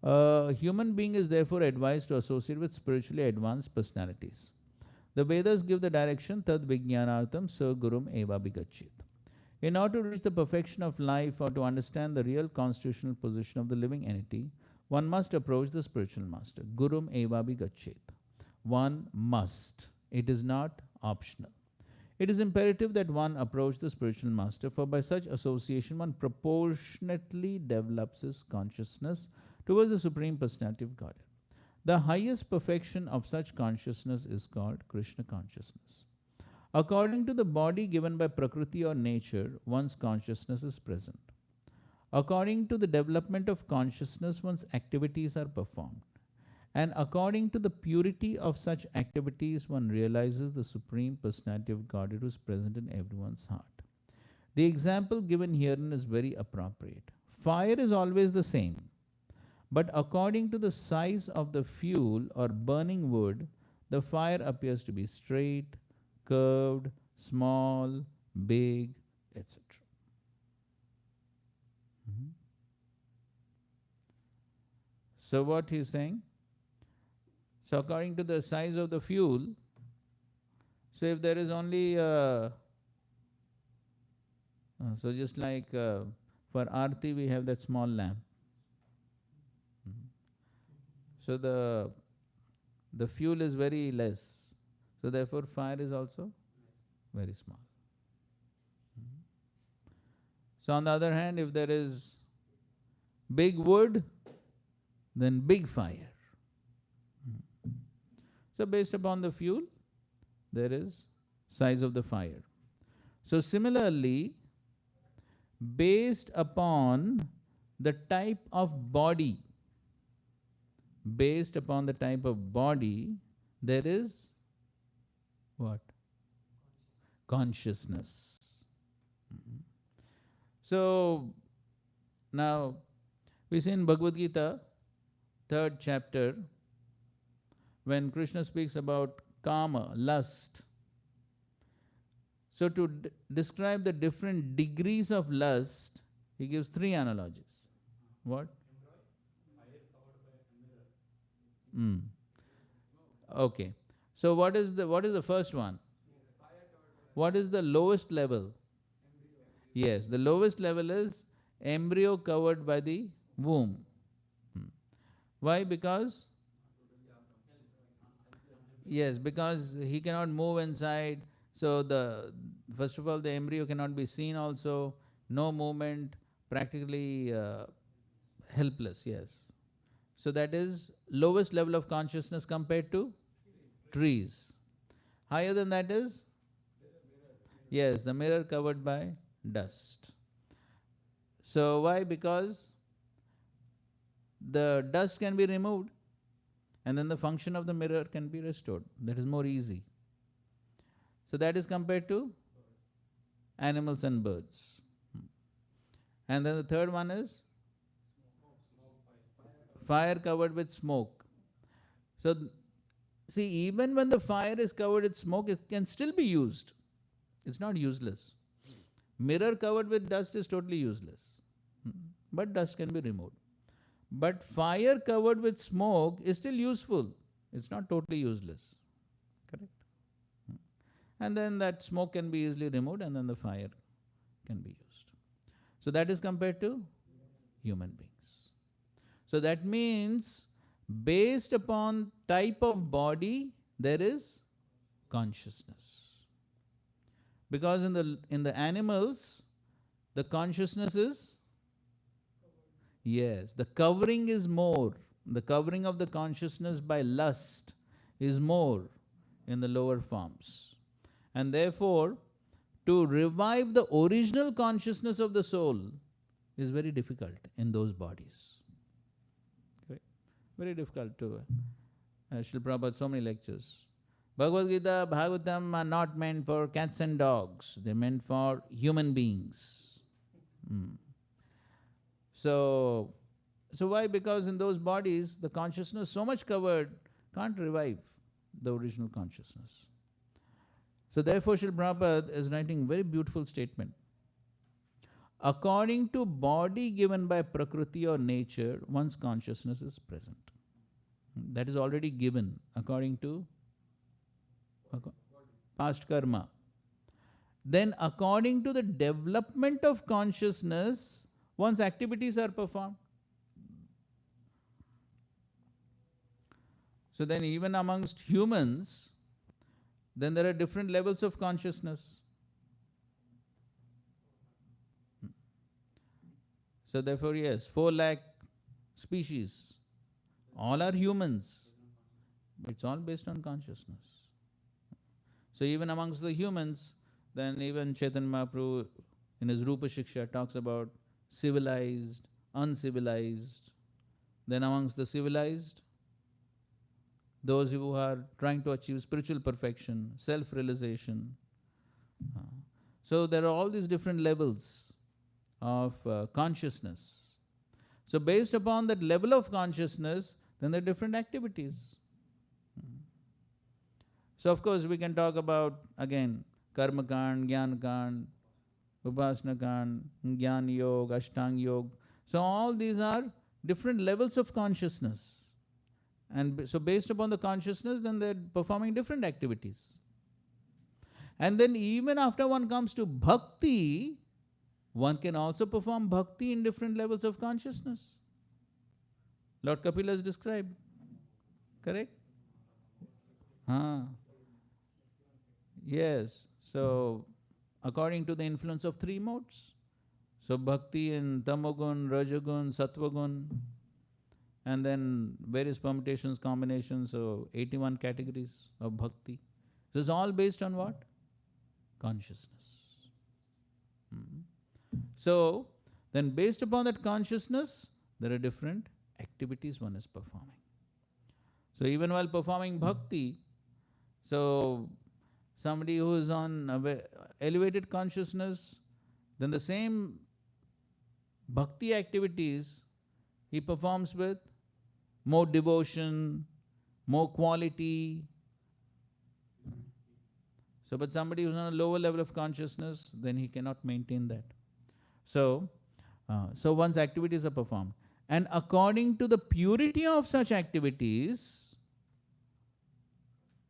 S1: A human being is therefore advised to associate with spiritually advanced personalities. The Vedas give the direction Tad Vijnanartham Sa Gurum Eva Bigacchit. In order to reach the perfection of life or to understand the real constitutional position of the living entity, one must approach the spiritual master. Gurum Eva Bigacchit. One must. It is not optional. It is imperative that one approach the spiritual master, for by such association one proportionately develops his consciousness towards the Supreme Personality of Godhead. The highest perfection of such consciousness is called Krishna consciousness. According to the body given by Prakriti or nature, one's consciousness is present. According to the development of consciousness, one's activities are performed. And according to the purity of such activities, one realizes the Supreme Personality of Godhead who is present in everyone's heart. The example given herein is very appropriate. Fire is always the same, but according to the size of the fuel or burning wood, the fire appears to be straight, curved, small, big, etc. So what he is saying? So according to the size of the fuel, so if there is only, so just like for Aarti we have that small lamp. So the fuel is very less. So therefore fire is also very small. So on the other hand, if there is big wood, then big fire. So based upon the fuel, there is size of the fire. So similarly, based upon the type of body, there is what? Consciousness. So now we see in Bhagavad Gita, 3rd chapter, when Krishna speaks about kama, lust. So to describe the different degrees of lust, he gives 3 analogies. What? Okay. So what is the first one? What is the lowest level? Yes, the lowest level is embryo covered by the womb. Why? Because he cannot move inside. So first of all, the embryo cannot be seen also, no movement, practically helpless, yes. So that is lowest level of consciousness compared to trees. Higher than that is? Yes, the mirror covered by dust. So why? Because the dust can be removed and then the function of the mirror can be restored. That is more easy. So that is compared to animals and birds. And then the third one is fire covered with smoke. So see, even when the fire is covered with smoke, it can still be used. It's not useless. Mirror covered with dust is totally useless. But dust can be removed. But fire covered with smoke is still useful. It's not totally useless. Correct? And then that smoke can be easily removed and then the fire can be used. So that is compared to human beings. So that means based upon type of body, there is consciousness. Because in the animals, the consciousness is, yes, the covering is more. The covering of the consciousness by lust is more in the lower forms. And therefore, to revive the original consciousness of the soul is very difficult in those bodies. Okay? Very difficult to. Srila Prabhupada, so many lectures. Bhagavad Gita, Bhagavatam are not meant for cats and dogs. They're meant for human beings. So why? Because in those bodies, the consciousness so much covered can't revive the original consciousness. So therefore, Srila Prabhupada is writing a very beautiful statement. According to body given by Prakriti or nature, one's consciousness is present. That is already given according to past karma. Then according to the development of consciousness, one's activities are performed. So then even amongst humans, then there are different levels of consciousness. So therefore, yes, 4 lakh species, all are humans. It's all based on consciousness. So even amongst the humans, then even Chaitanya Mahaprabhu in his Rupa Shiksha talks about civilized, uncivilized. Then amongst the civilized, those who are trying to achieve spiritual perfection, self-realization. So there are all these different levels of consciousness. So based upon that level of consciousness, then there are different activities. So of course we can talk about, again, Karma Kand, Jnana Kand, Upasana Kand, Jnana Yoga, Ashtanga Yoga. So all these are different levels of consciousness. And so based upon the consciousness, then they're performing different activities. And then even after one comes to bhakti, one can also perform bhakti in different levels of consciousness. Lord Kapila has described. Correct? Yes. So, according to the influence of three modes. So, bhakti in tamogun, rajagun, sattvagun, and then various permutations, combinations, so 81 categories of bhakti. So, it's all based on what? Consciousness. So, then based upon that consciousness, there are different activities one is performing. So, even while performing bhakti, so somebody who is on elevated consciousness, then the same bhakti activities he performs with more devotion, more quality. So, but somebody who's on a lower level of consciousness, then he cannot maintain that. So, so one's activities are performed. And according to the purity of such activities,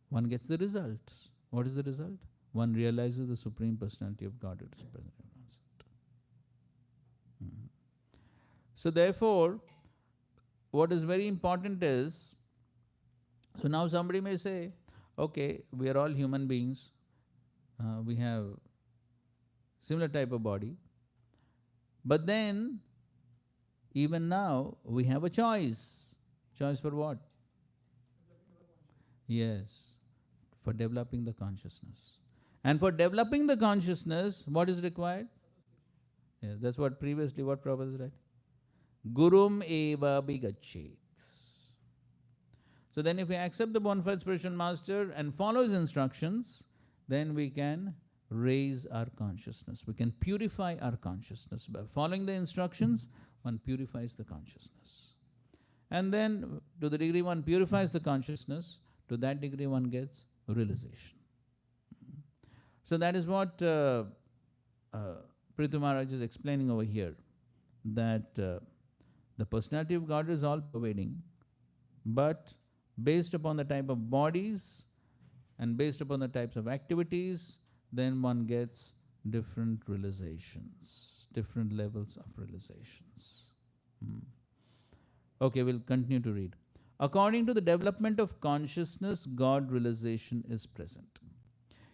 S1: one gets the results. What is the result? One realizes the Supreme Personality of Godhead is present in one's heart. So therefore, what is very important is, so now somebody may say, okay, we are all human beings. We have similar type of body. But then, even now, we have a choice. Choice for what? Yes, for developing the consciousness. And for developing the consciousness, what is required? Yes, that's what previously, what Prabhupada said. Gurum eva bigachet. So then if we accept the bona fide spiritual master and follow his instructions, then we can raise our consciousness. We can purify our consciousness. By following the instructions, one purifies the consciousness. And then to the degree one purifies the consciousness, to that degree one gets realization. So that is what Prithu Maharaj is explaining over here, that the personality of God is all pervading, but based upon the type of bodies and based upon the types of activities, then one gets different realizations, different levels of realizations. Okay, we'll continue to read. According to the development of consciousness, God realization is present.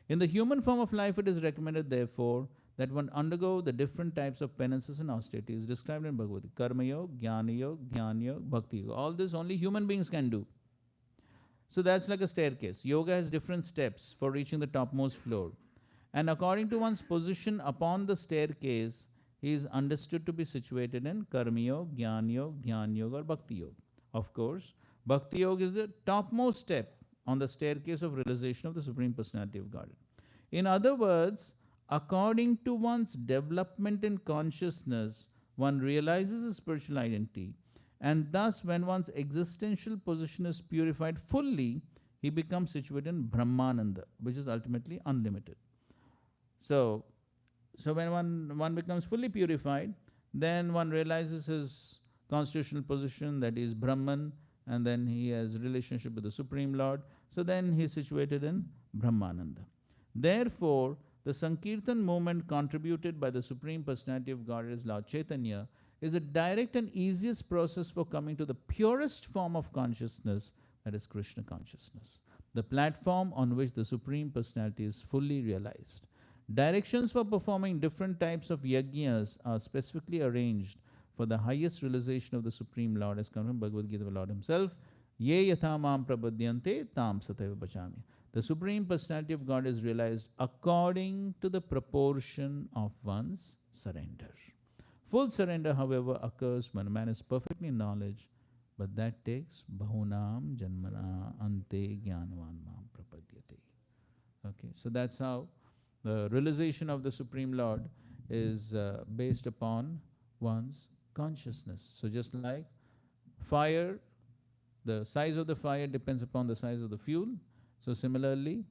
S1: In the human form of life, it is recommended, therefore, that one undergo the different types of penances and austerities described in Bhagavad Gita. Karma Yoga, Jnana Yoga, Dhyana Yoga, Bhakti Yoga. All this only human beings can do. So that's like a staircase. Yoga has different steps for reaching the topmost floor. And according to one's position upon the staircase, he is understood to be situated in Karma Yoga, Jnana Yoga, Dhyana Yoga, or Bhakti Yoga. Of course, Bhakti Yoga is the topmost step on the staircase of realization of the Supreme Personality of Godhead. In other words, according to one's development in consciousness, one realizes his spiritual identity, and thus when one's existential position is purified fully, he becomes situated in Brahmananda, which is ultimately unlimited. So when one becomes fully purified, then one realizes his constitutional position, that is Brahman, and then he has relationship with the Supreme Lord. So then he is situated in Brahmananda. Therefore, the Sankirtan movement contributed by the Supreme Personality of Godhead as Lord Chaitanya is the direct and easiest process for coming to the purest form of consciousness, that is Krishna consciousness, the platform on which the Supreme Personality is fully realized. Directions for performing different types of yajnas are specifically arranged for the highest realization of the Supreme Lord, as come from Bhagavad Gita, the Lord himself. Ye yatha mam prapadyante tam sataiva bhajami. The Supreme Personality of God is realized according to the proportion of one's surrender. Full surrender, however, occurs when a man is perfectly in knowledge, but that takes bahunam janmana ante jnanavan mam prapadyate. Okay, so that's how the realization of the Supreme Lord is based upon one's consciousness. So just like fire, the size of the fire depends upon the size of the fuel. So similarly,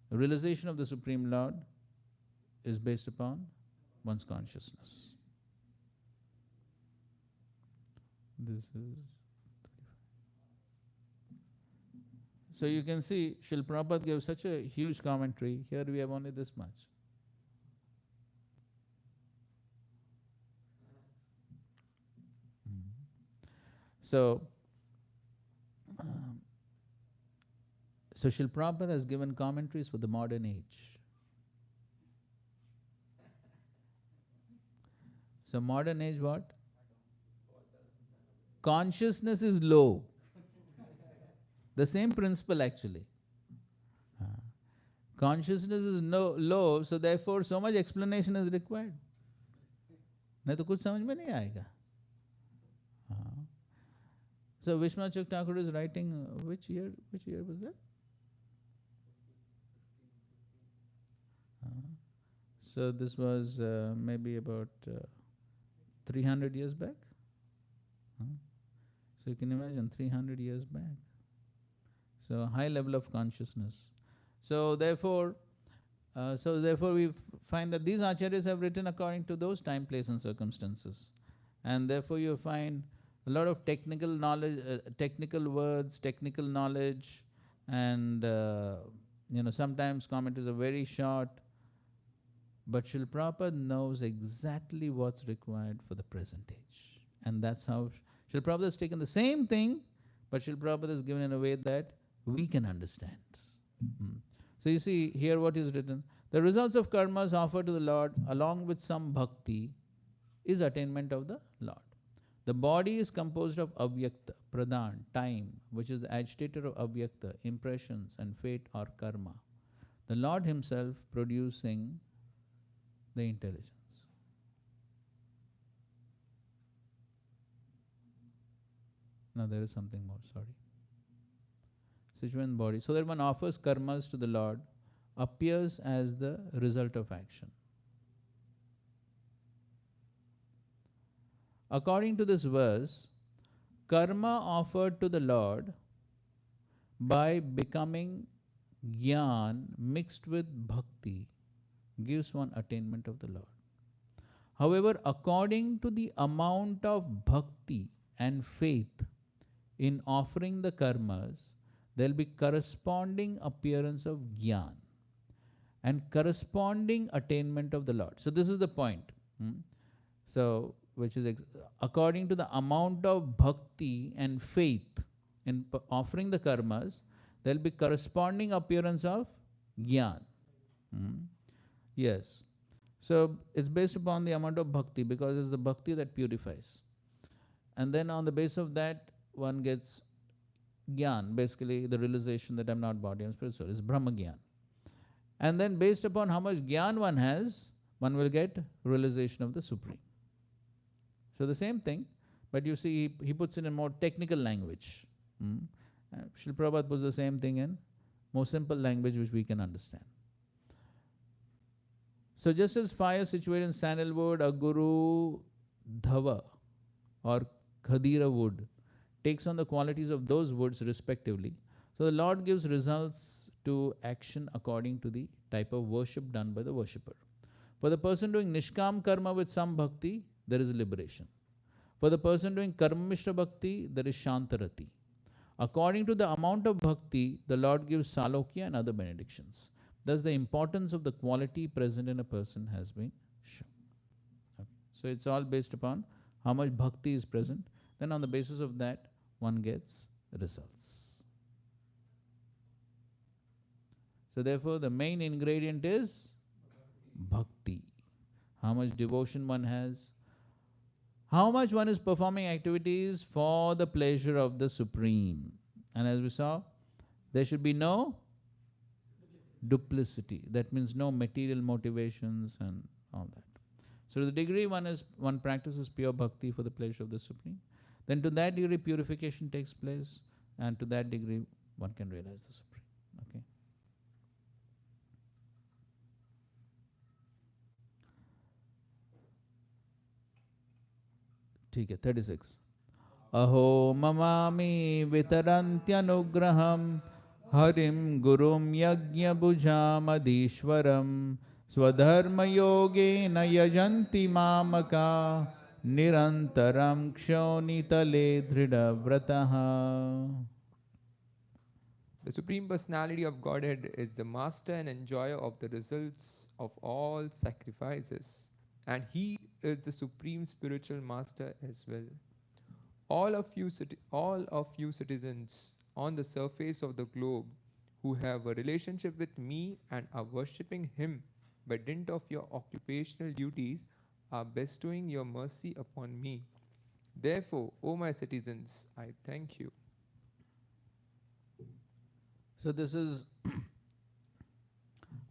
S1: realization of the Supreme Lord is based upon one's consciousness. This is. So you can see, Srila Prabhupada gave such a huge commentary. Here we have only this much. So Srila Prabhupada has given commentaries for the modern age. So modern age what? Consciousness is low. The same principle actually. Consciousness is low, so therefore so much explanation is required. नहीं तो कुछ समझ में नहीं आएगा. So Vishwanath Thakur is writing, which year was that? So this was maybe about 300 years back. So you can imagine 300 years back. So high level of consciousness. So therefore we find that these acharyas have written according to those time, place and circumstances. And therefore you find a lot of technical knowledge, technical words, technical knowledge, and sometimes commentaries are very short. But Srila Prabhupada knows exactly what's required for the present age. And that's how Srila Prabhupada has taken the same thing, but Srila Prabhupada is given in a way that we can understand. So you see here what is written. The results of karmas offered to the Lord along with some bhakti is attainment of the Lord. The body is composed of avyakta, pradhan, time, which is the agitator of avyakta, impressions and fate or karma. The Lord himself producing the intelligence. Now there is something more, sorry. Situation body. So that one offers karmas to the Lord appears as the result of action. According to this verse, karma offered to the Lord by becoming jnana mixed with bhakti gives one attainment of the Lord. However, according to the amount of bhakti and faith in offering the karmas, there will be corresponding appearance of jnana and corresponding attainment of the Lord. So this is the point. So, which is according to the amount of bhakti and faith in offering the karmas, there will be corresponding appearance of jnana. Yes. So it's based upon the amount of bhakti, because it's the bhakti that purifies. And then on the basis of that, one gets jnana, basically the realization that I'm not body, I'm spirit, soul. It's Brahma jnana. And then based upon how much jnana one has, one will get realization of the Supreme. So the same thing, but you see he puts it in more technical language. Srila Prabhupada puts the same thing in more simple language which we can understand. So just as fire situated in sandalwood, aguru, dhava or khadira wood takes on the qualities of those woods respectively, so the Lord gives results to action according to the type of worship done by the worshipper. For the person doing nishkam karma with some bhakti, there is liberation. For the person doing karma mishra bhakti, there is shantarati. According to the amount of bhakti, the Lord gives salokya and other benedictions. Thus the importance of the quality present in a person has been shown. Okay. So it's all based upon how much bhakti is present. Then on the basis of that, one gets results. So therefore the main ingredient is bhakti. How much devotion one has, how much one is performing activities for the pleasure of the Supreme. And as we saw, there should be no duplicity. That means no material motivations and all that. So to the degree one practices pure bhakti for the pleasure of the Supreme, then to that degree purification takes place, and to that degree one can realize the Supreme. Okay. ठीक है, 36. Aho mamami vitaranthyanugraham Harim Gurum Yajna Bhujamadishwaram Swadharma Yogena Yajanti Mamaka Nirantaram Kshonitale Dhrida Vrataha.
S5: The Supreme Personality of Godhead is the master and enjoyer of the results of all sacrifices, and He is the Supreme Spiritual Master as well. All of you citizens on the surface of the globe who have a relationship with me and are worshipping Him by dint of your occupational duties are bestowing your mercy upon me. Therefore, O my citizens, I thank you.
S1: So this is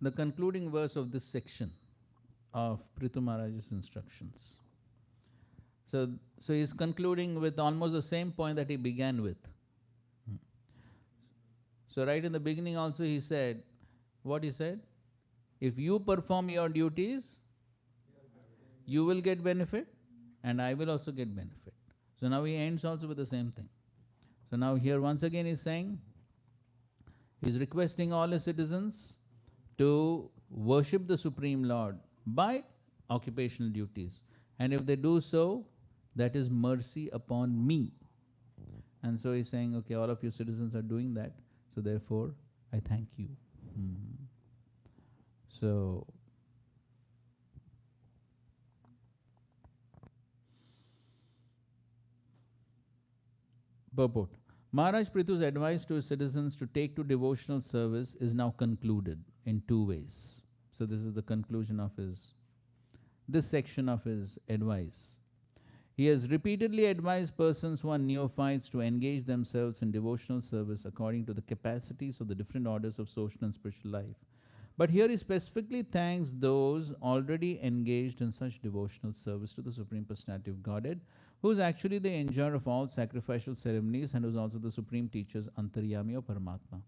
S1: the concluding verse of this section of Prithu Maharaj's instructions. So he's concluding with almost the same point that he began with. So right in the beginning also he said, what he said? If you perform your duties, you will get benefit and I will also get benefit. So now he ends also with the same thing. So now here once again he's saying, he's requesting all his citizens to worship the Supreme Lord by occupational duties. And if they do so, that is mercy upon me. And so he's saying, okay, all of you citizens are doing that, so therefore I thank you. So purport. Maharaj Prithu's advice to his citizens to take to devotional service is now concluded in two ways. So this is the conclusion of this section of his advice. He has repeatedly advised persons who are neophytes to engage themselves in devotional service according to the capacities of the different orders of social and spiritual life. But here he specifically thanks those already engaged in such devotional service to the Supreme Personality of Godhead, who is actually the enjoyer of all sacrificial ceremonies and who is also the Supreme Teacher's Antaryami or Paramatma.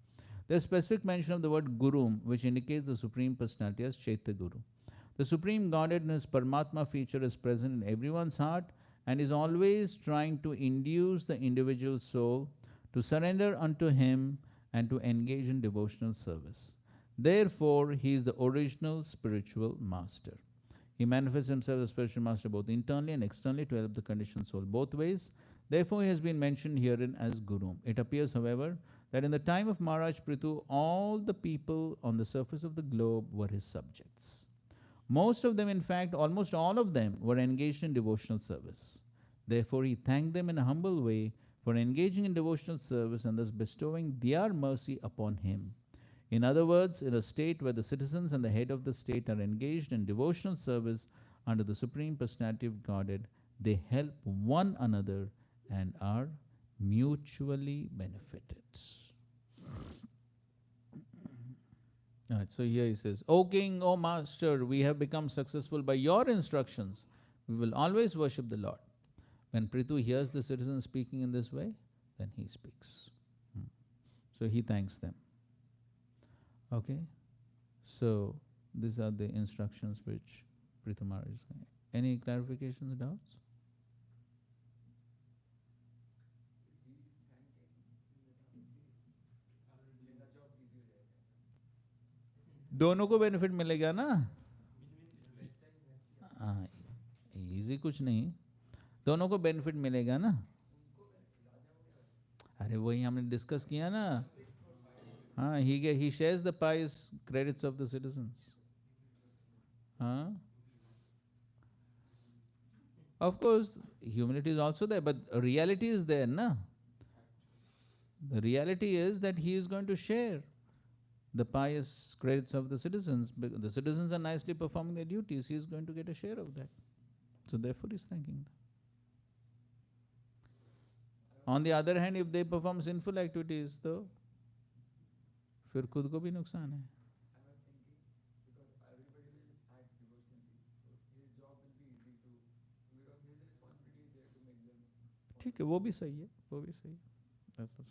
S1: There is specific mention of the word Gurum, which indicates the Supreme Personality as Chaitya Guru. The Supreme Godhead in his Paramatma feature is present in everyone's heart and is always trying to induce the individual soul to surrender unto him and to engage in devotional service. Therefore, he is the original spiritual master. He manifests himself as spiritual master both internally and externally to help the conditioned soul both ways. Therefore, he has been mentioned herein as Guru. It appears, however, that in the time of Maharaj Prithu, all the people on the surface of the globe were his subjects. Most of them, in fact, almost all of them were engaged in devotional service. Therefore, he thanked them in a humble way for engaging in devotional service and thus bestowing their mercy upon him. In other words, in a state where the citizens and the head of the state are engaged in devotional service under the Supreme Personality of Godhead, they help one another and are mutually benefited. Alright, so here he says, O King, O Master, we have become successful by your instructions. We will always worship the Lord. When Prithu hears the citizens speaking in this way, then he speaks. So he thanks them. Okay, so these are the instructions which Prithu Maharaj is giving. Any clarifications, doubts? दोनों को benefit मिलेगा ना? हाँ, easy कुछ नहीं, दोनों को benefit मिलेगा ना? अरे वही हमने डिस्कस किया ना? He shares the pious credits of the citizens. Of course, humility is also there, but reality is there, na? The reality is that he is going to share the pious credits of the citizens. The citizens are nicely performing their duties. He is going to get a share of that. So therefore, he is thanking them. On the other hand, if they perform sinful activities, though, फिर खुद को भी नुकसान है. ठीक है, वो भी सही है, वो भी सही है. That's also correct.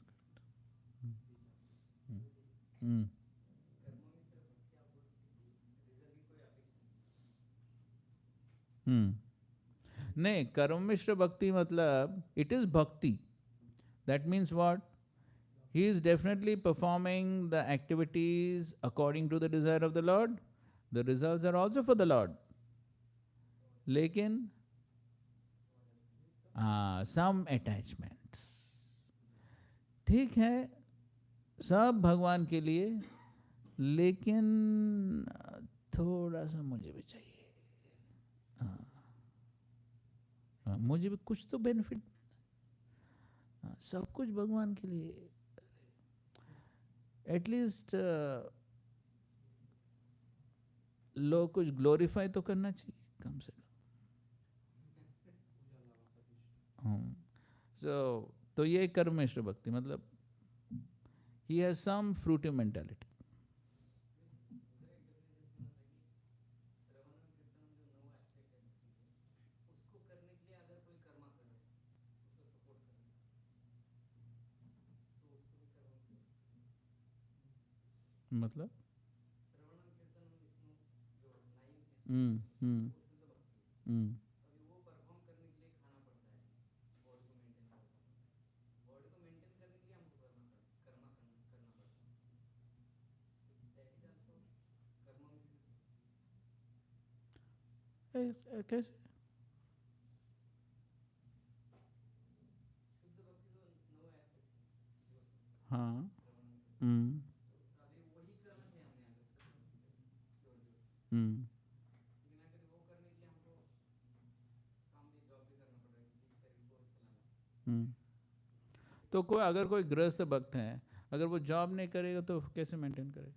S1: नहीं, कर्ममिश्र भक्ति मतलब it is bhakti. That means what? He is definitely performing the activities according to the desire of the Lord. The results are also for the Lord. लेकिन some attachments. ठीक है, सब भगवान के लिए, लेकिन थोड़ा सा मुझे भी चाहिए. मुझे भी कुछ तो बेनिफिट. सब कुछ भगवान के लिए. एटलीस्ट लोग कुछ ग्लोरीफाई तो करना चाहिए कम से कम. तो ये कर्मनिष्ठ भक्ति, मतलब he has some fruitive mentality. मतलब हम्म हम्म हम्म कैसे? हाँ। हम्म हम्म हम्म तो कोई अगर कोई गृहस्थ भक्त है, अगर वो जॉब नहीं करेगा तो कैसे मेंटेन करेगा?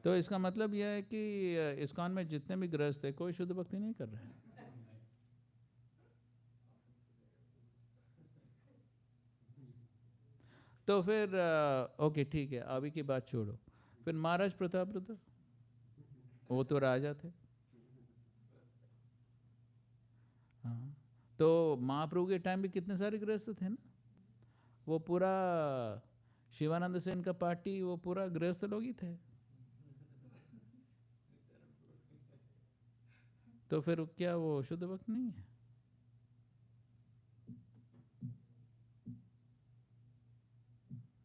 S1: तो इसका मतलब यह है कि इस्कॉन में जितने भी गृहस्थ है कोई शुद्ध भक्ति नहीं कर रहे हैं। तो फिर ओके ठीक है, अभी की बात छोड़ो। फिर महाराज प्रताप रुद्र, वो तो राजा थे। हाँ, तो महाप्रभु के टाइम भी कितने सारे गृहस्थ थे ना। वो पूरा शिवानंद सेन का पार्टी, वो पूरा गृहस्थ लोग ही थे। तो फिर क्या वो शुद्ध भक्त नहीं है?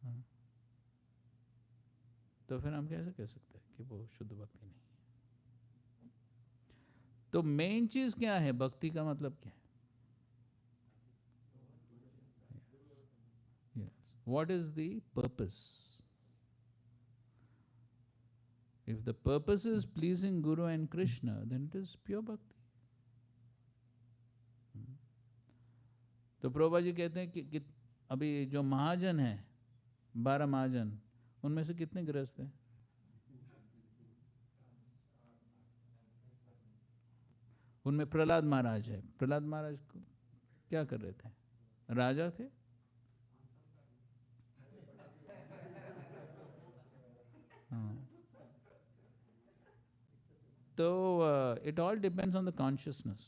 S1: हाँ। तो फिर हम कैसे कह सकते हैं कि वो शुद्ध भक्ति नहीं है? तो मेन चीज क्या है, भक्ति का मतलब क्या है? Yes. What is the purpose? If the purpose is pleasing Guru and Krishna, then it is pure bhakti. तो प्रभुपा जी कहते हैं कि अभी जो महाजन है, 12 महाजन, उनमें से कितने गृहस्थ हैं? उनमें प्रहलाद महाराज है। प्रहलाद महाराज क्या कर रहे थे? राजा थे। हाँ। तो it all depends on the consciousness.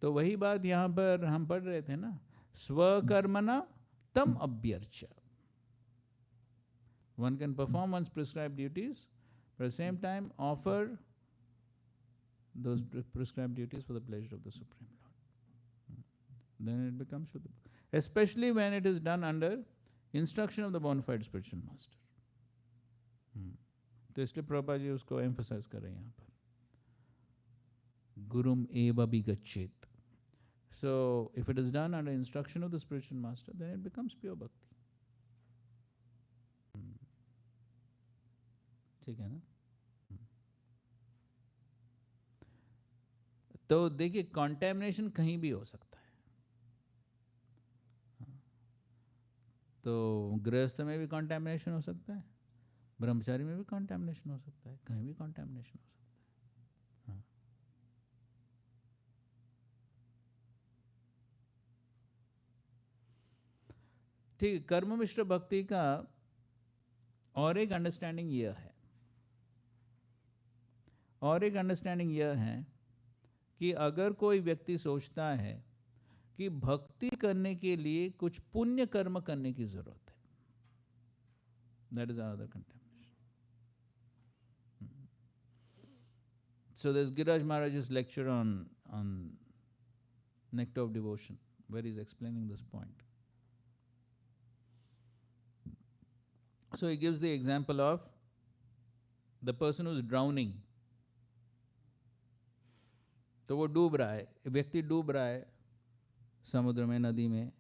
S1: तो वही बात यहाँ पर हम पढ़ रहे थे ना, स्वकर्मणा तम अभ्यर्च्य। One can perform one's prescribed duties, but at the same time offer those prescribed duties for the pleasure of the Supreme Lord. Then it becomes Shuddha. Especially when it is done under instruction of the bona fide spiritual master. तो इसलिए प्रभुपाद जी उसको emphasise कर रहे हैं यहाँ पर, गुरुम एव अभिगच्छेत. So if it is done under instruction of the spiritual master, then it becomes pure bhakti. ठीक है ना. तो देखिए कंटैमिनेशन कहीं भी हो सकता है. तो गृहस्थ में भी कंटैमिनेशन हो सकता है, ब्रह्मचारी में भी कंटैमिनेशन हो सकता है, कहीं भी कंटैमिनेशन हो सकता है. ठीक है. कर्म मिश्र भक्ति का और एक अंडरस्टैंडिंग यह है, कि अगर कोई व्यक्ति सोचता है कि भक्ति करने के लिए कुछ पुण्य कर्म करने की जरूरत है, that is another contemplation. So this Giriraj Maharaj's lecture on nectar of devotion, where he is explaining this point. So he gives the example of the person who is drowning. तो वो डूब रहा है, व्यक्ति डूब रहा है समुद्र में, नदी में,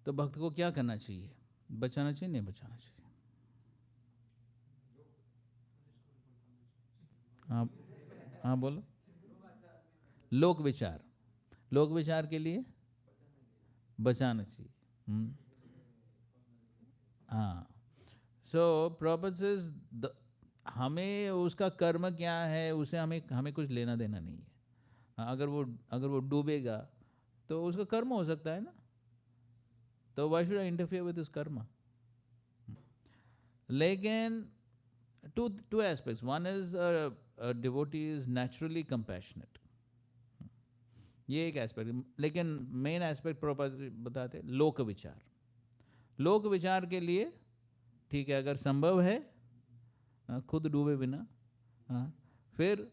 S1: तो भक्त को क्या करना चाहिए? बचाना चाहिए, नहीं बचाना चाहिए? हाँ बोलो. लोक विचार के लिए बचाना चाहिए. हाँ. So Prabhupada says हमें उसका कर्म क्या है उसे हमें कुछ लेना देना नहीं है. अगर वो डूबेगा तो उसका कर्म हो सकता है ना. तो why should I interfere with his karma? लेकिन two aspects. One is a devotee is naturally compassionate. ये एक एस्पेक्ट. लेकिन मेन एस्पेक्ट प्रॉपर बताते लोक विचार. लोक विचार के लिए ठीक है, अगर संभव है खुद डूबे बिना फिर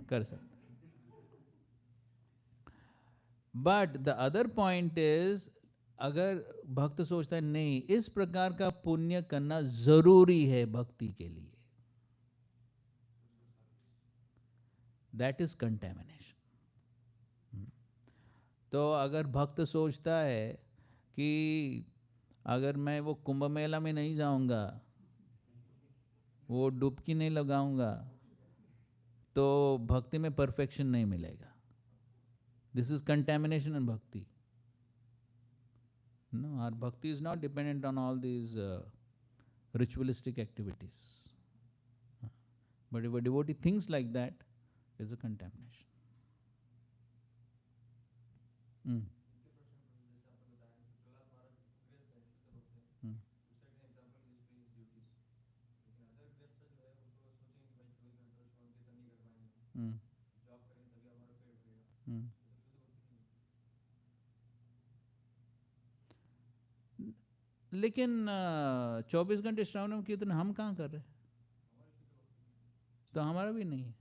S1: कर सकते. But the other point is, अगर भक्त सोचता है नहीं इस प्रकार का पुण्य करना जरूरी है भक्ति के लिए, दैट इज कंटेमिनेशन. तो अगर भक्त सोचता है कि अगर मैं वो कुंभ मेला में नहीं जाऊंगा, वो डुबकी नहीं लगाऊंगा, तो भक्ति में परफेक्शन नहीं मिलेगा. दिस इज कंटेमिनेशन इन भक्ति. No, our bhakti is not dependent on all these ritualistic activities. But if a devotee thinks like that, it's a contamination. Mm. Mm. Mm. Mm. लेकिन 24 घंटे श्रावण में कीर्तन हम कहाँ कर रहे हैं? तो हमारा भी नहीं है.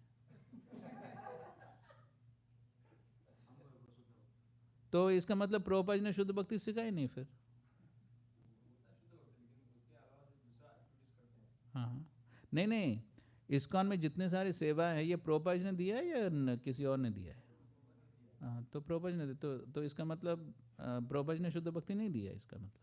S1: तो इसका मतलब प्रभुपाद जी ने शुद्ध भक्ति सिखाई नहीं फिर. हाँ, नहीं, इस्कॉन में जितने सारे सेवा है ये प्रभुपाद जी ने दिया है या किसी और ने दिया है? हाँ, तो प्रभुपाद जी ने दिया. तो इसका मतलब प्रभुपाद जी ने शुद्ध भक्ति नहीं दिया, इसका मतलब.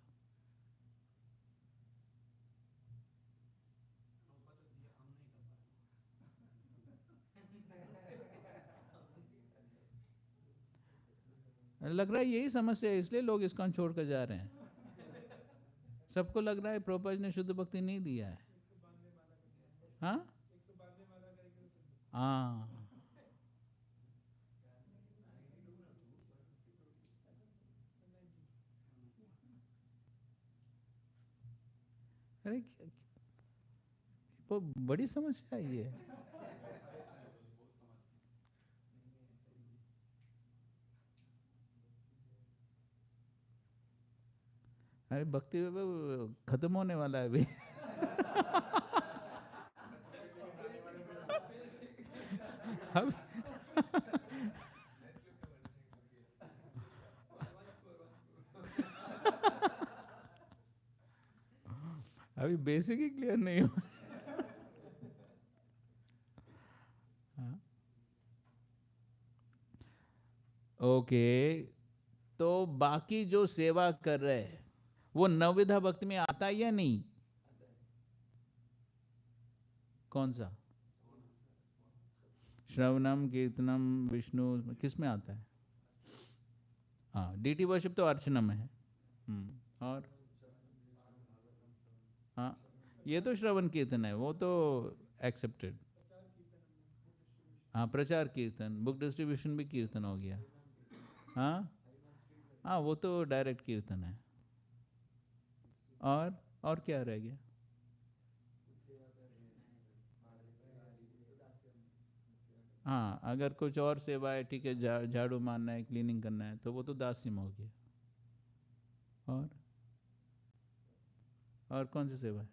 S1: लग रहा है यही समस्या है, इसलिए लोग इस्कॉन छोड़कर जा रहे हैं. सबको लग रहा है प्रभुपाद जी ने शुद्ध भक्ति नहीं दिया है. हाँ, हाँ. अरे वो बड़ी समस्या है ये. अरे भक्ति खत्म होने वाला है अभी. अब अभी बेसिक ही क्लियर नहीं हुआ. ओके, तो बाकी जो सेवा कर रहे हैं वो नवविधा भक्ति में आता है या नहीं? कौन सा? श्रवणम, कीर्तनम, विष्णु, किस में आता है? हाँ, डीटी वर्शिप तो अर्चना में है. और हाँ, ये तो श्रवण कीर्तन है, वो तो एक्सेप्टेड. हाँ, प्रचार कीर्तन, बुक डिस्ट्रीब्यूशन भी कीर्तन हो गया. हाँ, हाँ, वो तो डायरेक्ट कीर्तन है. और क्या रह गया? हाँ, अगर कुछ और सेवा है, ठीक है, झाड़ू मारना है, क्लीनिंग करना है, तो वो तो दास्यम हो गया. और कौन सी सेवा है?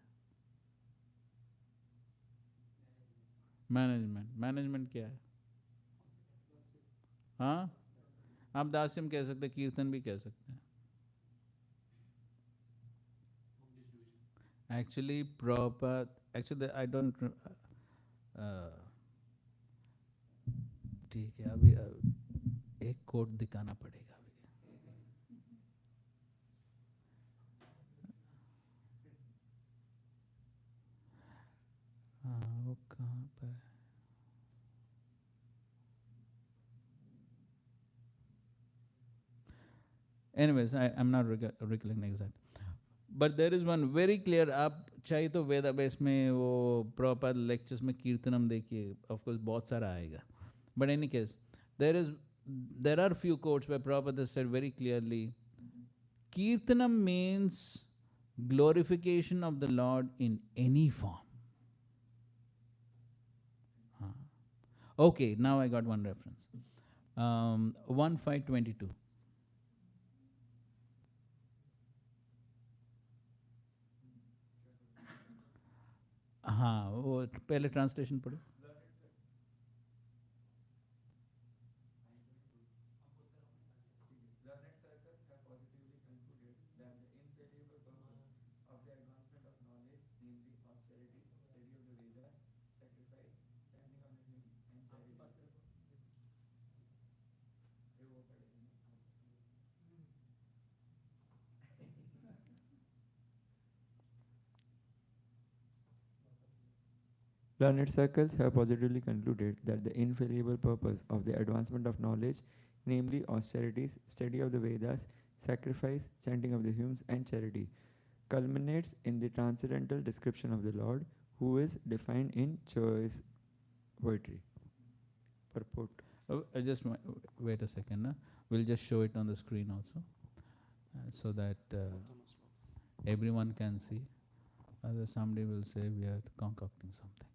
S1: मैनेजमेंट क्या है? हाँ, आप दास्यम कह सकते, कीर्तन भी कह सकते हैं. एक्चुअली आई डोंट, ठीक है, अभी एक कोट दिखाना पड़ेगा अभी. हाँ, वो कहाँ पर है? Anyways, I'm not recollecting exact. But there is one very clear, आप चाहे तो वेदाबेस में वो प्रॉपर लेक्चर्स में कीर्तनम देखिए, of course बहुत सारा आएगा. But in any case, there are few quotes where Prabhupada said very clearly, Kirtanam means glorification of the Lord in any form. Okay, now I got one reference. 1:5:22. हाँ, वो पहले translation पढ़ो.
S2: Learned circles have positively concluded that the infallible purpose of the advancement of knowledge, namely austerities, study of the Vedas, sacrifice, chanting of the hymns, and charity, culminates in the transcendental description of the Lord, who is defined in choice poetry. Purport.
S1: Just wait a second. Na? We'll just show it on the screen also, so that everyone can see. Otherwise somebody will say we are concocting something.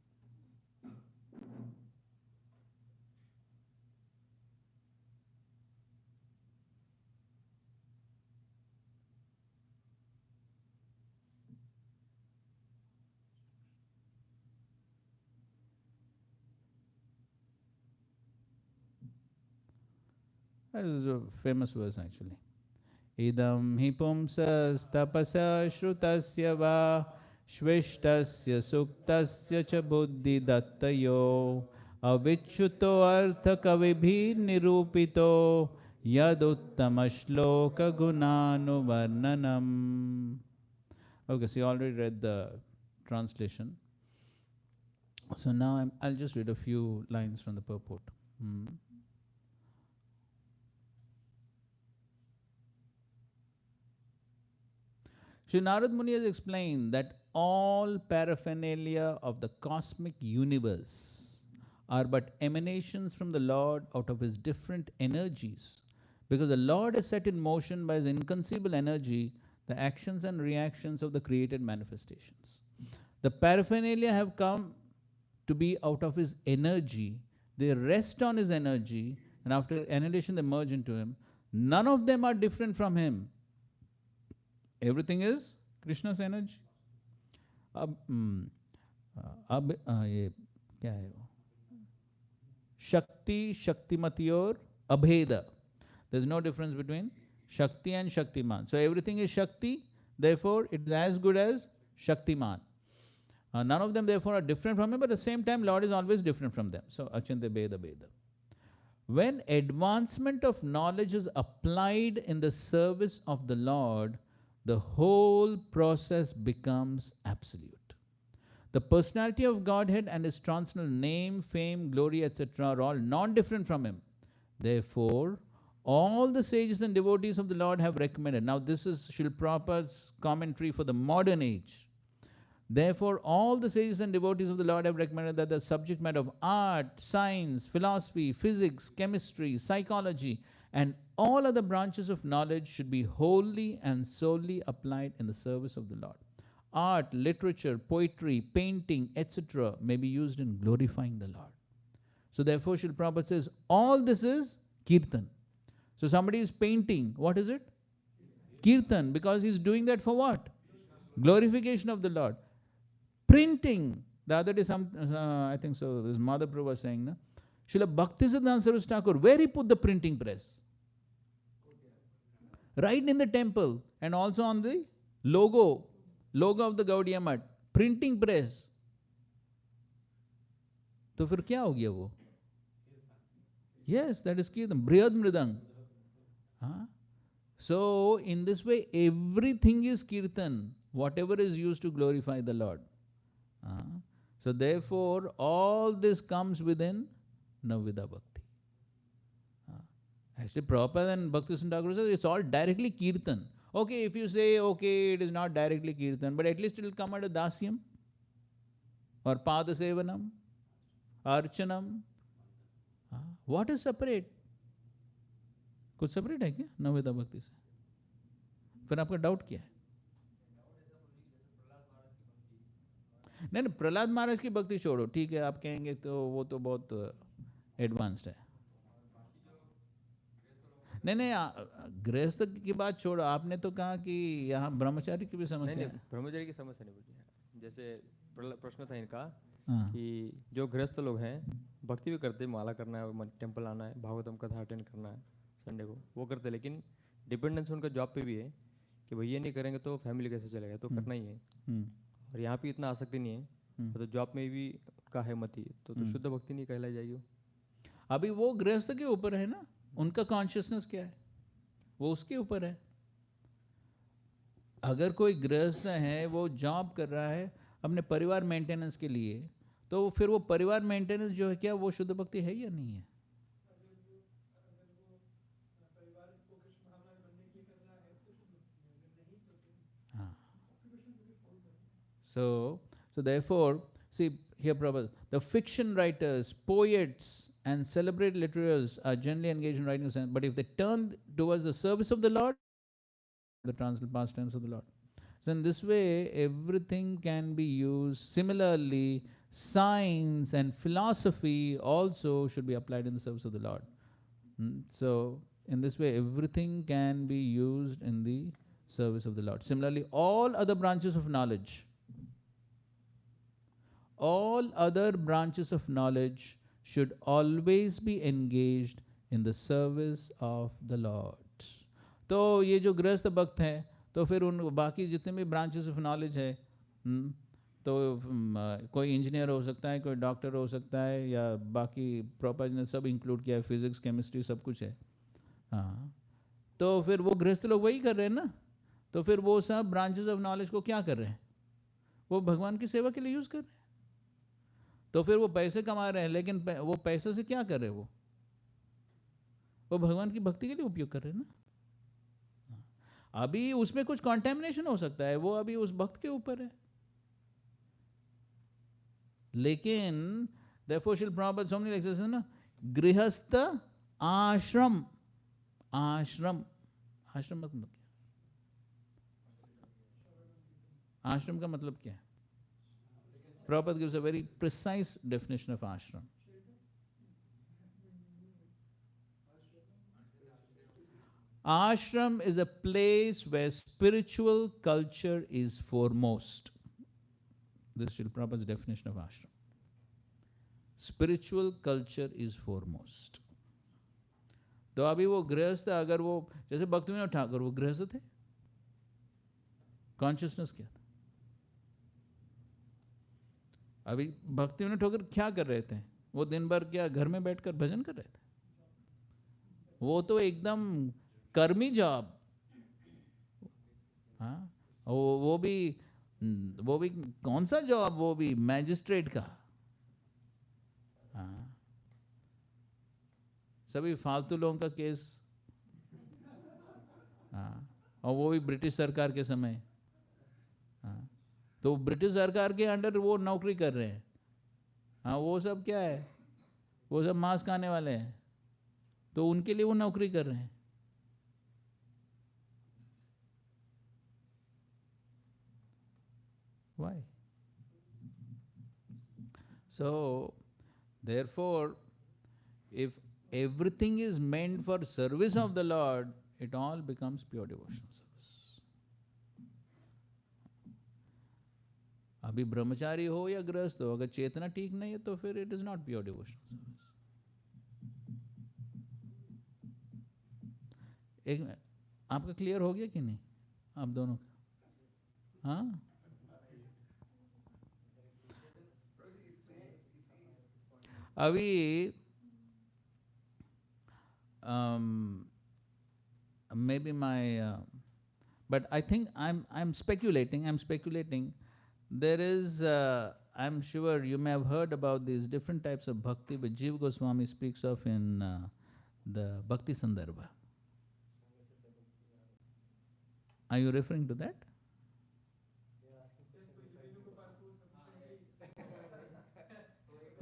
S1: This is a famous verse actually. Idam hi pumsas tapasa shrutasya va shvishtasya suktasya cha buddhi dattayo avichyuto artha kavibhi nirupito yaduttama shloka gunanu varnanam. Okay, so you already read the translation. So now I'll just read a few lines from the purport. Sri Narad Muni has explained that all paraphernalia of the cosmic universe are but emanations from the Lord out of his different energies. Because the Lord is set in motion by his inconceivable energy, the actions and reactions of the created manifestations. The paraphernalia have come to be out of his energy. They rest on his energy, and after annihilation they merge into him. None of them are different from him. Everything is Krishna's energy. ये क्या है वो? Shakti, Shaktimati or Abheda. There's no difference between Shakti and Shaktiman. So everything is Shakti, therefore it is as good as Shaktiman. None of them therefore are different from him, but at the same time Lord is always different from them. So Achinte Beda Beda. When advancement of knowledge is applied in the service of the Lord, the whole process becomes absolute. The personality of Godhead and his transcendental name, fame, glory, etc. are all non-different from him. Therefore, all the sages and devotees of the Lord have recommended. Now this is Srila Prabhupada's commentary for the modern age. Therefore, all the sages and devotees of the Lord have recommended that the subject matter of art, science, philosophy, physics, chemistry, psychology, and all other branches of knowledge should be wholly and solely applied in the service of the Lord. Art, literature, poetry, painting, etc. may be used in glorifying the Lord. So therefore, Srila Prabhupada says, all this is Kirtan. So somebody is painting, what is it? Kirtan, because he's doing that for what? Glorification of the Lord. Printing, the other day I think so, this Madhaprabhu was saying, na? Srila Bhaktisiddhanta Saraswati Thakur, where he put the printing press? Right in the temple, and also on the logo of the Gaudiya Math, printing press. तो फिर क्या हो गया वो? Yes, that is Kirtan, Brihad Mridang. So in this way, everything is Kirtan, whatever is used to glorify the Lord. So therefore, all this comes within Navida Bhakti. Actually, Prabhupada and Bhaktisiddhanta Thakur says it's all directly Kirtan. Okay, if you say, okay, it is not directly kirtan, but at least it will come under dasyam or padasevanam, archanam. What is separate? कुछ separate है क्या नवेदा भक्ति से? फिर आपका doubt क्या है? नहीं नहीं, प्रहलाद महाराज की भक्ति छोड़ो, ठीक है, आप कहेंगे तो वो तो बहुत एडवांस्ड है। नहीं नहीं, गृहस्थ की बात छोड़ो, आपने तो कहा कि यहाँ ब्रह्मचारी की भी समस्या
S2: नहीं,
S1: है।
S2: ब्रह्मचारी की समस्या नहीं बोली है। जैसे प्रश्न था इनका
S1: हाँ।
S2: कि जो गृहस्थ लोग हैं भक्ति भी करते हैं, माला करना है, टेम्पल आना है, भागवतम कथा अटेंड करना है संडे को, वो करते हैं, लेकिन डिपेंडेंस उनका जॉब पे भी है कि भाई ये नहीं करेंगे तो फैमिली कैसे चलेगा, तो करना ही है। और यहाँ पे इतना आसक्ति नहीं है, तो जॉब में भी का है मती, तो शुद्ध भक्ति नहीं कहलाई जाएगी।
S1: अभी वो गृहस्थ के ऊपर है ना, उनका कॉन्शियसनेस क्या है, वो उसके ऊपर है। अगर कोई गृहस्थ है, वो जॉब कर रहा है अपने परिवार मेंटेनेंस के लिए, तो फिर वो परिवार मेंटेनेंस जो है क्या, वो शुद्ध भक्ति है या नहीं है? हाँ। So therefore, see here, Prabhupada, the fiction writers, poets, and celebrated literatures are generally engaged in writing science, but if they turn towards the service of the Lord, the transcendental pastimes of the Lord. So in this way, everything can be used. Similarly, science and philosophy also should be applied in the service of the Lord. So in this way, everything can be used in the service of the Lord. Similarly, all other branches of knowledge, should always be engaged in the service of the Lord. तो ये जो गृहस्थ भक्त हैं, तो फिर उन बाकी जितने भी ब्रांचेस ऑफ नॉलेज है, तो कोई इंजीनियर हो सकता है, कोई डॉक्टर हो सकता है, या बाकी प्रॉपर ने सब इंक्लूड किया है, फिजिक्स केमिस्ट्री सब कुछ है। हाँ, तो फिर वो गृहस्थ लोग वही कर रहे हैं ना, तो फिर वो सब ब्रांचेस ऑफ नॉलेज को क्या कर रहे हैं, वो भगवान की सेवा के लिए यूज़ कर रहे हैं। तो फिर वो पैसे कमा रहे हैं, लेकिन वो पैसे से क्या कर रहे हैं, वो भगवान की भक्ति के लिए उपयोग कर रहे हैं ना। अभी उसमें कुछ कंटेमिनेशन हो सकता है, वो अभी उस भक्त के ऊपर है। लेकिन therefore Srila Prabhupada so many lectures ना, गृहस्थ आश्रम, आश्रम मतलब क्या? आश्रम का मतलब क्या है? Prabhupada gives a very precise definition of ashram. Ashram is a place where spiritual culture is foremost. This is Srila Prabhupada's definition of ashram. Spiritual culture is foremost. तो अभी वो गृहस्थ, अगर वो जैसे भक्तिविनोद ठाकुर, वो गृहस्थ थे, कॉन्शियसनेस क्या था? अभी भक्तिविनोद ठाकुर क्या कर रहे थे? वो दिन भर क्या घर में बैठकर भजन कर रहे थे? वो तो एकदम कर्मी जॉब। हाँ, वो भी कौन सा जॉब, वो भी मैजिस्ट्रेट का। हाँ, सभी फालतू लोगों का केस। हाँ, और वो भी ब्रिटिश सरकार के समय। हाँ, तो ब्रिटिश सरकार के अंडर वो नौकरी कर रहे हैं। हाँ, वो सब क्या है, वो सब मांस खाने वाले हैं, तो उनके लिए वो नौकरी कर रहे हैं। Why? So, therefore, if everything is meant for service of the Lord, it all becomes pure devotional service. अभी ब्रह्मचारी हो या गृहस्थ हो, अगर चेतना ठीक नहीं है तो फिर it is not pure devotional service. एक आपका क्लियर हो गया कि नहीं, आप दोनों का? हाँ, अभी maybe but I think I'm speculating. There is, I'm sure you may have heard about these different types of bhakti which Jiva Goswami speaks of in the Bhakti Sandarbha. Are you referring to that?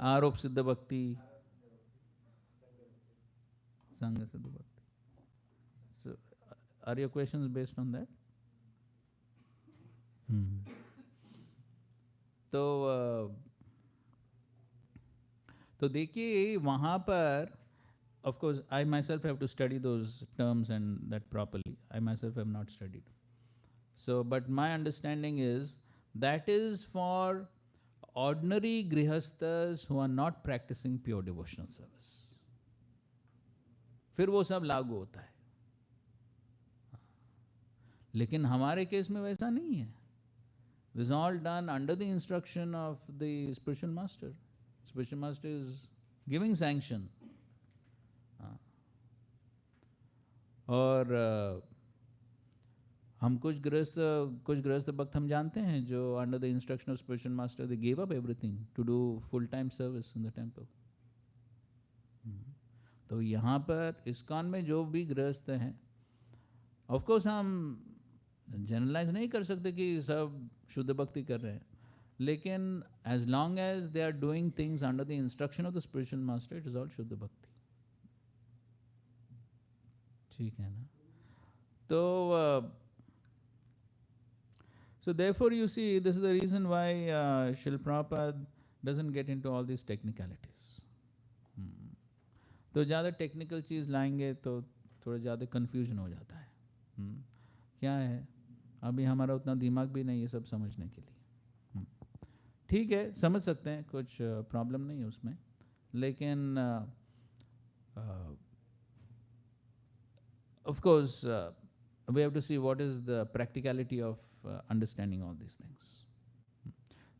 S1: Arop Siddha Bhakti, Sangha Siddha Bhakti. So, are your questions based on that? तो देखिए वहाँ पर of course I myself have to study those terms and that properly. I myself have not studied. So, but my understanding is that is for ordinary grihasthas who are not practicing pure devotional service. फिर वो सब लागू होता है. लेकिन हमारे case में वैसा नहीं है. This is all done under the instruction of the spiritual master. Spiritual master is giving sanction. और हम कुछ गृहस्थ भक्त हम जानते हैं जो under the instruction of spiritual master they give up everything to do full time service in the temple. तो यहाँ पर इस्कॉन में जो भी गृहस्थ हैं, ऑफ कोर्स हम जनरलाइज नहीं कर सकते कि सब शुद्ध भक्ति कर रहे हैं, लेकिन as long as they are doing things under the instruction of the spiritual master, it is all शुद्ध भक्ति. ठीक है ना? तो so therefore you see, this is the reason why Srila Prabhupada doesn't get into all these technicalities. तो ज़्यादा technical चीज़ लाएंगे तो थोड़ा ज़्यादा कन्फ्यूजन हो जाता है. क्या है, अभी हमारा उतना दिमाग भी नहीं है सब समझने के लिए. ठीक है, समझ सकते हैं, कुछ प्रॉब्लम नहीं है उसमें, लेकिन of course we have to see what is the practicality of understanding all these things.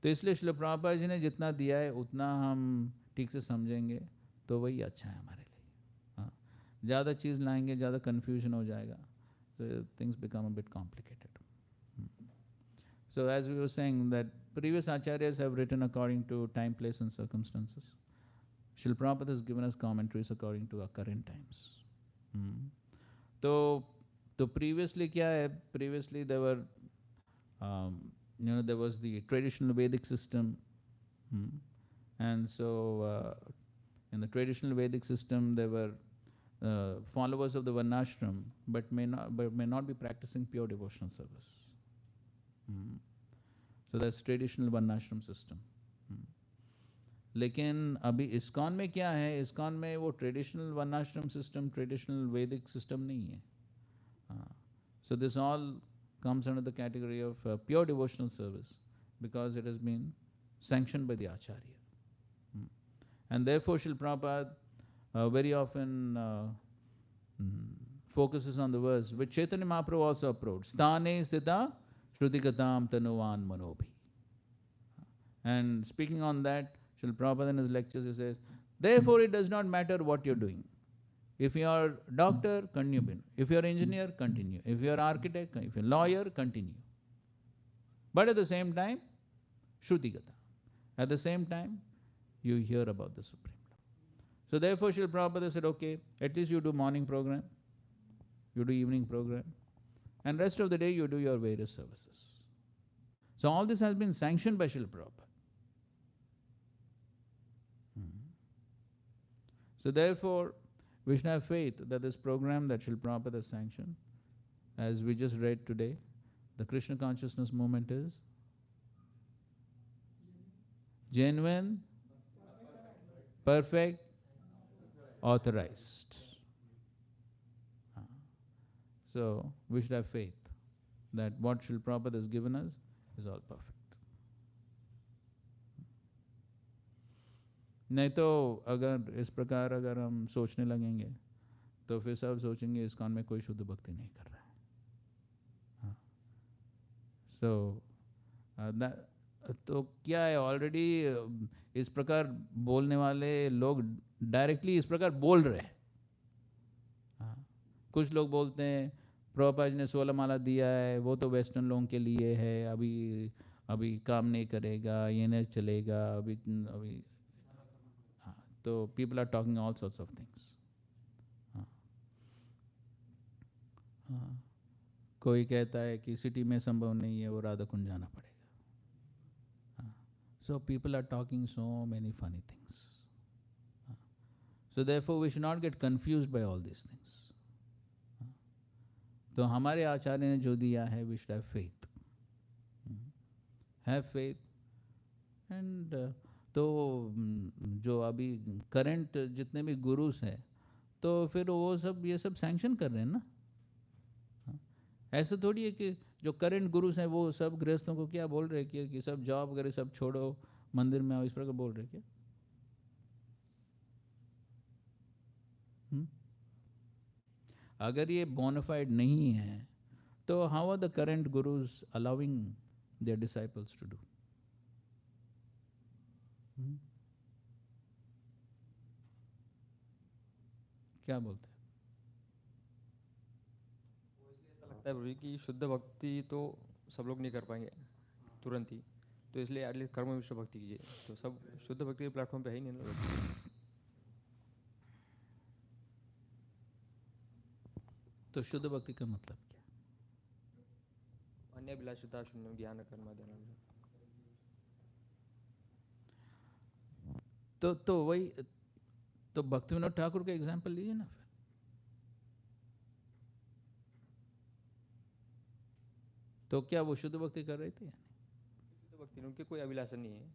S1: तो इसलिए श्रील प्रभुपाद जी ने जितना दिया है उतना हम ठीक से समझेंगे तो वही अच्छा है हमारे लिए. हाँ, ज़्यादा चीज़ लाएंगे ज़्यादा कन्फ्यूजन हो जाएगा, so things become a bit complicated. So as we were saying that previous acharyas have written according to time, place and circumstances. Srila Prabhupada has given us commentaries according to our current times. तो previously क्या है, previously there were there was the traditional Vedic system, and so in the traditional Vedic system there were followers of the Varnashram but may not be practicing pure devotional service. So that's traditional Varnashram system. लेकिन अभी ISKCON में क्या है, ISKCON में वो traditional वर्नाश्रम system, traditional वैदिक system नहीं है. So this all comes under the category of pure devotional service because it has been sanctioned by the acharya. And therefore Srila Prabhupada very often focuses on the verse which Chaitanya Mahaprabhu also approached, Sthane sthita shrutigatam tanuvan manobhi. And speaking on that, Srila Prabhupada in his lectures he says, therefore it does not matter what you're doing. If you are doctor, continue. If you are engineer, continue. If you are architect, if you are lawyer, continue. But at the same time, Shrutigata. At the same time, you hear about the Supreme Lord. So therefore Srila Prabhupada said, okay, at least you do morning program, you do evening program, and rest of the day you do your various services. So all this has been sanctioned by Srila Prabhupada. So therefore, we should have faith that this program that Srila Prabhupada has sanctioned, as we just read today, the Krishna consciousness movement is genuine, perfect, authorized. So we should have faith that what Srila Prabhupada has given us is all perfect. नहीं तो अगर इस प्रकार अगर हम सोचने लगेंगे तो फिर सब सोचेंगे इस्कॉन में कोई शुद्ध भक्ति नहीं कर रहा है. सो तो क्या है, ऑलरेडी इस प्रकार बोलने वाले लोग डायरेक्टली इस प्रकार बोल रहे हैं. कुछ लोग बोलते हैं प्रभुपाद जी ने 16 माला दिया है, वो तो वेस्टर्न लोगों के लिए है, अभी काम नहीं करेगा, ये नहीं चलेगा, अभी So people are talking all sorts of things. कोई कहता है कि सिटी में संभव नहीं है, वो राधा कुंड जाना पड़ेगा. So people are talking so many funny things. So therefore we should not get confused by all these things. तो हमारे आचार्य ने जो दिया है, we should have faith. Have faith. And तो जो अभी करंट जितने भी गुरुस हैं, तो फिर वो सब ये सब सैंक्शन कर रहे हैं ना. ऐसा थोड़ी है कि जो करंट गुरुस हैं वो सब गृहस्थों को क्या बोल रहे हैं कि सब जॉब वगैरह सब छोड़ो, मंदिर में आओ, इस प्रकार बोल रहे हैं क्या? अगर ये बोनाफाइड नहीं है, तो how are the current gurus allowing their disciples to do? क्या बोलते हैं?
S2: ऐसा लगता है प्रभु जी कि शुद्ध भक्ति तो सब लोग नहीं कर पाएंगे तुरंत ही, तो इसलिए एटलीस्ट कर्म विश्व भक्ति कीजिए. तो सब शुद्ध भक्ति के प्लेटफॉर्म पे है ही नहीं ना लोग.
S1: तो शुद्ध भक्ति का मतलब क्या?
S2: अन्य अभिलाषिता शून्य ज्ञान कर्म ध्यान.
S1: तो वही तो भक्ति विनोद ठाकुर का एग्जाम्पल लीजिए ना. फिर तो क्या वो शुद्ध भक्ति कर रहे थे?
S2: शुद्ध भक्ति उनके कोई अभिलाषा नहीं है.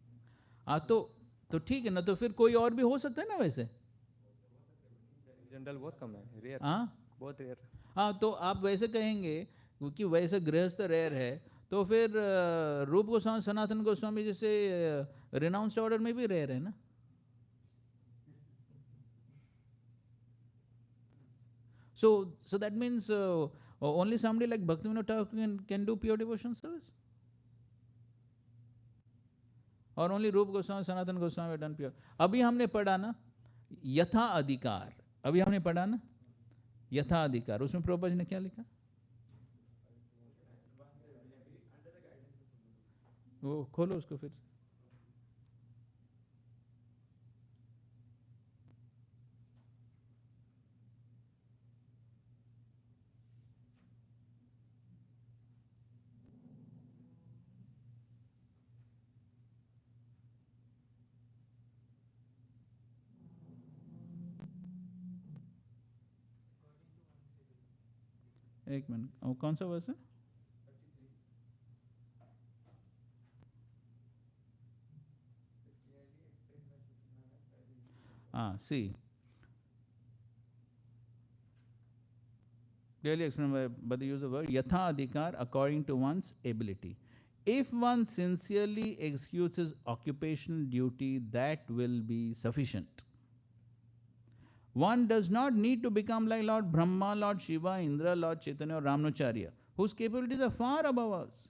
S1: हाँ, तो ठीक है ना. तो फिर कोई और भी हो सकता है ना वैसे.
S2: जनरल बहुत कम है, रेयर.
S1: हाँ
S2: बहुत रेयर.
S1: हाँ, तो आप वैसे कहेंगे क्योंकि वैसे गृहस्थ रेयर है, तो फिर रूप गोस्वामी सनातन गोस्वामी जैसे रिनाउंस्ड ऑर्डर में भी रेयर है ना. So that means only somebody like Bhaktivinoda Thakur can do pure devotion service? Or only Rupa Goswami, Sanatana Goswami have done pure? अभी हमने पढ़ा ना यथा अधिकार, अभी हमने पढ़ा ना यथा अधिकार, उसमें प्रभुपाद जी ने क्या लिखा? वो खोलो उसको फिर. एक मिनट, वो कौन सा वर्स है? हाँ, see, clearly explained by the use of word yatha adhikar, according to one's ability. If one sincerely executes his occupational duty, that will be sufficient. One does not need to become like Lord Brahma, Lord Shiva, Indra, Lord Chaitanya, or Ramnacharya, whose capabilities are far above us.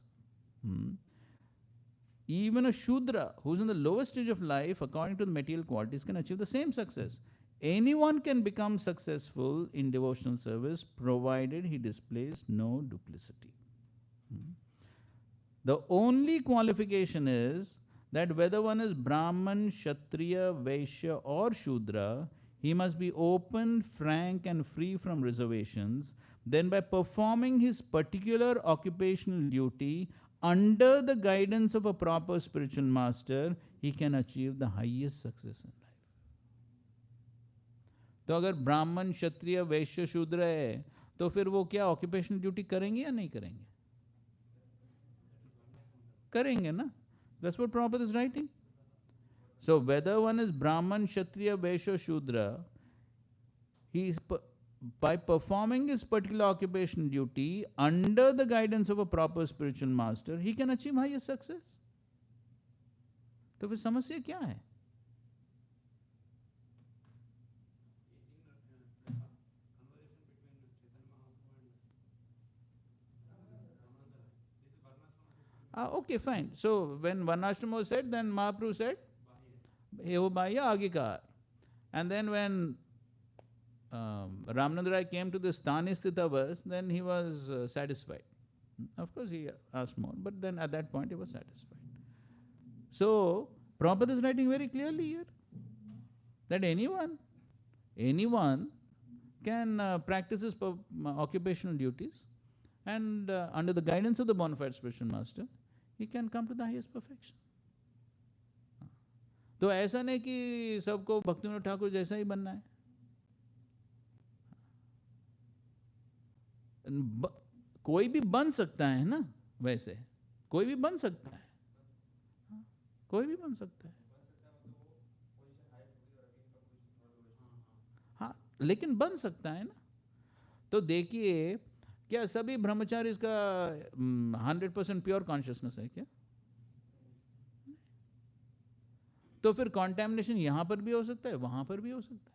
S1: Even a Shudra, who's in the lowest stage of life, according to the material qualities, can achieve the same success. Anyone can become successful in devotional service, provided he displays no duplicity. The only qualification is that whether one is Brahman, Kshatriya, Vaishya, or Shudra, he must be open, frank, and free from reservations. Then by performing his particular occupational duty under the guidance of a proper spiritual master, he can achieve the highest success in life. तो अगर ब्राह्मण, क्षत्रिय, वैश्य, शूद्र है, तो फिर वो क्या occupational duty करेंगे या नहीं करेंगे? करेंगे ना. That's what Prabhupada is writing. So whether one is Brahman, Kshatriya, Vaishya, Shudra, he is by performing his particular occupation duty under the guidance of a proper spiritual master, he can achieve highest success. तो फिर समस्या क्या है? Okay, fine. So when Varnashram was said, then Mahaprabhu said, Bahya Agikar. And then when Ramananda Rai came to this Tanistita verse, then he was satisfied. Of course, he asked more, but then at that point he was satisfied. So Prabhupada is writing very clearly here that anyone can practice his occupational duties and under the guidance of the bona fide spiritual master, he can come to the highest perfection. तो ऐसा नहीं कि सबको भक्तिविनोद ठाकुर जैसा ही बनना है. कोई भी बन सकता है ना, वैसे कोई भी बन सकता है, कोई भी बन सकता है. हाँ, लेकिन बन सकता है ना. तो देखिए, क्या सभी ब्रह्मचारी इसका 100% प्योर कॉन्शियसनेस है क्या? तो फिर कॉन्टैमिनेशन यहां पर भी हो सकता है, वहां पर भी हो सकता है.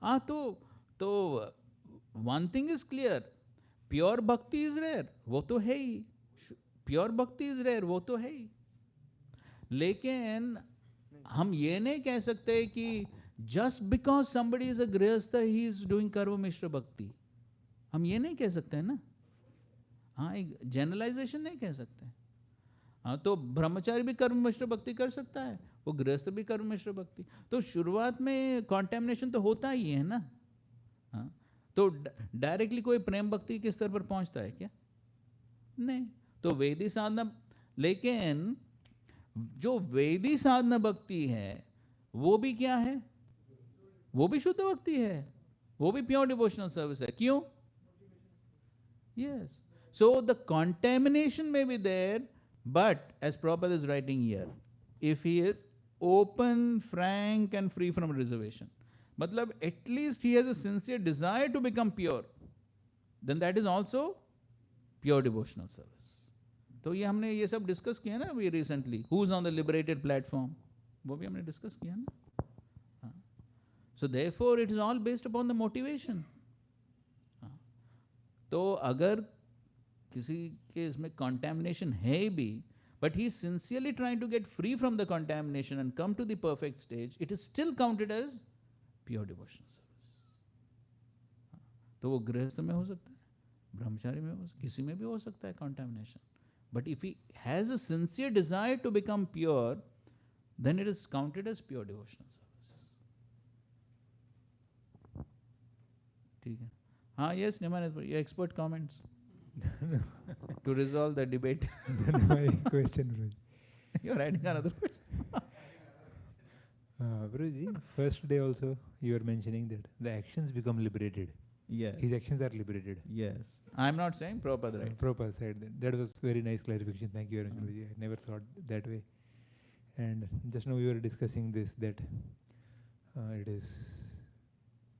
S1: हाँ, तो one thing is clear, pure भक्ति इज रेयर, वो तो है ही. प्योर भक्ति इज रेयर, वो तो है ही. लेकिन हम ये नहीं कह सकते कि just because somebody is a गृहस्थ ही इज डूइंग कर्म मिश्र भक्ति. हम ये नहीं कह सकते हैं ना. हाँ, एक जनरलाइजेशन नहीं कह सकते. हाँ, तो ब्रह्मचारी भी कर्म मिश्र भक्ति कर सकता है, वो गृहस्थ भी कर्म मिश्र भक्ति. तो शुरुआत में कॉन्टेमिनेशन तो होता ही है ना. हाँ, तो डायरेक्टली कोई प्रेम भक्ति के स्तर पर पहुंचता है क्या? नहीं. तो वेदी साधना, लेकिन जो वेदी साधना भक्ति है वो भी क्या है? वो भी शुद्ध भक्ति है, वो भी प्योर डिवोशनल सर्विस है. क्यों? Yes. So the contamination may be there, but as Prabhupada is writing here, if he is open, frank and free from reservation, matlab at least he has a sincere desire to become pure, then that is also pure devotional service. तो ये हमने ये सब discuss किया ना अभी recently, who is on the liberated platform, वो भी हमने डिस्कस किया ना. So therefore it is all based upon the motivation. तो अगर किसी के इसमें कंटैमिनेशन है भी, but he sincerely trying to get free from the contamination and come to the perfect stage, it is still counted as pure devotional service. तो वो गृहस्थ में हो सकता है, ब्रह्मचारी में हो सकता है, किसी में भी हो सकता है contamination. But if he has a sincere desire to become pure, then it is counted as pure devotional service. ठीक है. हाँ, yes, Niman, your expert comments to resolve the debate.
S6: My question, Prabhuji.
S1: You're writing another question.
S6: Prabhuji, first day also you were mentioning that the actions become liberated.
S1: Yes.
S6: His actions are liberated.
S1: Yes. I'm not saying Prabhupada writes.
S6: Prabhupada said that. That was very nice clarification. Thank you very much, Prabhuji. I never thought that way. And just now we were discussing this, that it is,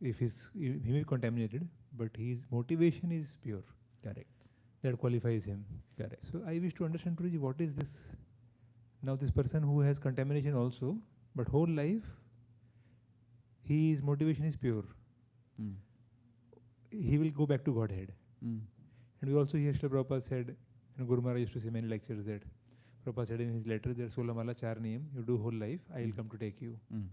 S6: if he may be contaminated, but his motivation is pure.
S1: Correct.
S6: That qualifies him.
S1: Correct.
S6: So I wish to understand, Prabhuji, what is this? Now this person who has contamination also, but whole life, his motivation is pure.
S1: Mm.
S6: He will go back to Godhead.
S1: Mm.
S6: And we also hear Srila Prabhupada said, Guru Maharaj used to say many lectures that, Prabhupada said in his letters that Solamala Char Niyam, you do whole life, I will come to take you.
S1: Mm.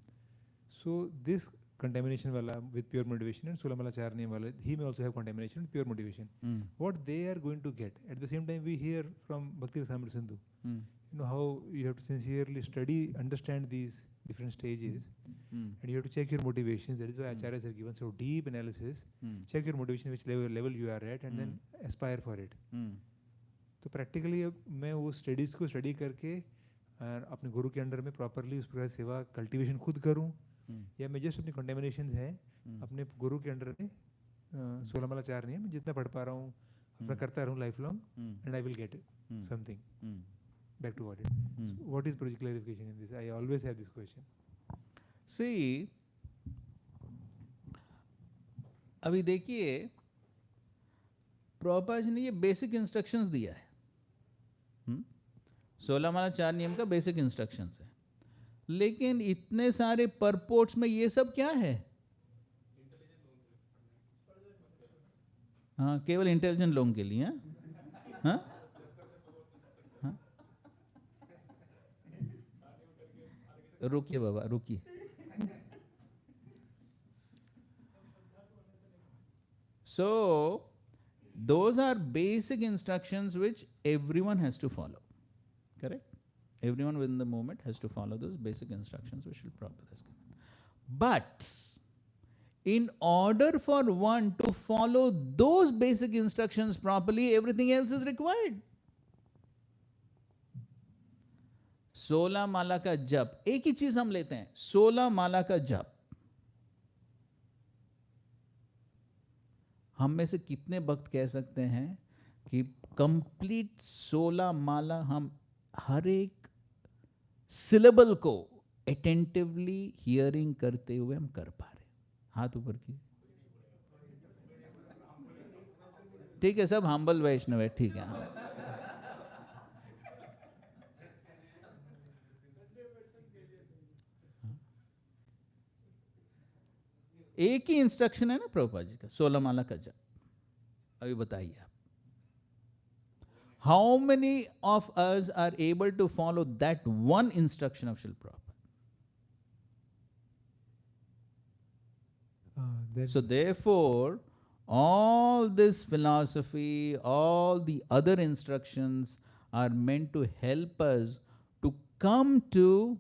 S6: So this contamination wala with pure motivation and Solamala Char Niyam wala, he may also have contamination with pure motivation.
S1: Mm.
S6: What they are going to get. At the same time we hear from Bhakti Rasamrita Sindhu,
S1: Mm.
S6: you know how you have to sincerely study, understand these different stages,
S1: Mm.
S6: and you have to check your motivations. That is why Acharyas are given so deep analysis.
S1: Mm.
S6: Check your motivation, which level you are at, and then aspire for it.
S1: Mm.
S6: तो practically अब मैं वो studies को study करके अपने गुरु के under में properly उस प्रकार सेवा कल्टीवेशन खुद करूं, या मैं जस्ट अपनी कंटेमिनेशन है अपने गुरु के अंडर में 16 वाला 4 नहीं है, मैं जितना पढ़ पा रहा हूँ अपना करता रहूँ life long, and I will get something back to what it. So what is project clarification in this? I always have this question.
S1: See, अभी देखिए प्रभुपाद जी ने ये बेसिक इंस्ट्रक्शंस दिया है. 16 वाला 4 नियम का बेसिक इंस्ट्रक्शंस है, लेकिन इतने सारे परपोर्ट्स में ये सब क्या है? हाँ, केवल इंटेलिजेंट लोगों के लिए. हाँ, रुकिए बाबा, रुकिए. So those are basic instructions which everyone has to follow. Correct? Everyone within the movement has to follow those basic instructions which Srila Prabhupada has given. But in order for one to follow those basic instructions properly, everything else is required. 16 माला का जप, एक ही चीज हम लेते हैं, 16 माला का जप. हम में से कितने भक्त कह सकते हैं कि कंप्लीट 16 माला हम हर एक सिलेबल को अटेंटिवली हियरिंग करते हुए हम कर पा रहे? हाथ ऊपर की. ठीक है, सब हम्बल वैष्णव है, ठीक है. एक ही इंस्ट्रक्शन है ना प्रभुपाद जी का, 16 माला का जप. अभी बताइए आप, how many of us are able to follow that one instruction of Srila Prabhupada? So therefore, all this philosophy, all the other instructions are meant to help us to come to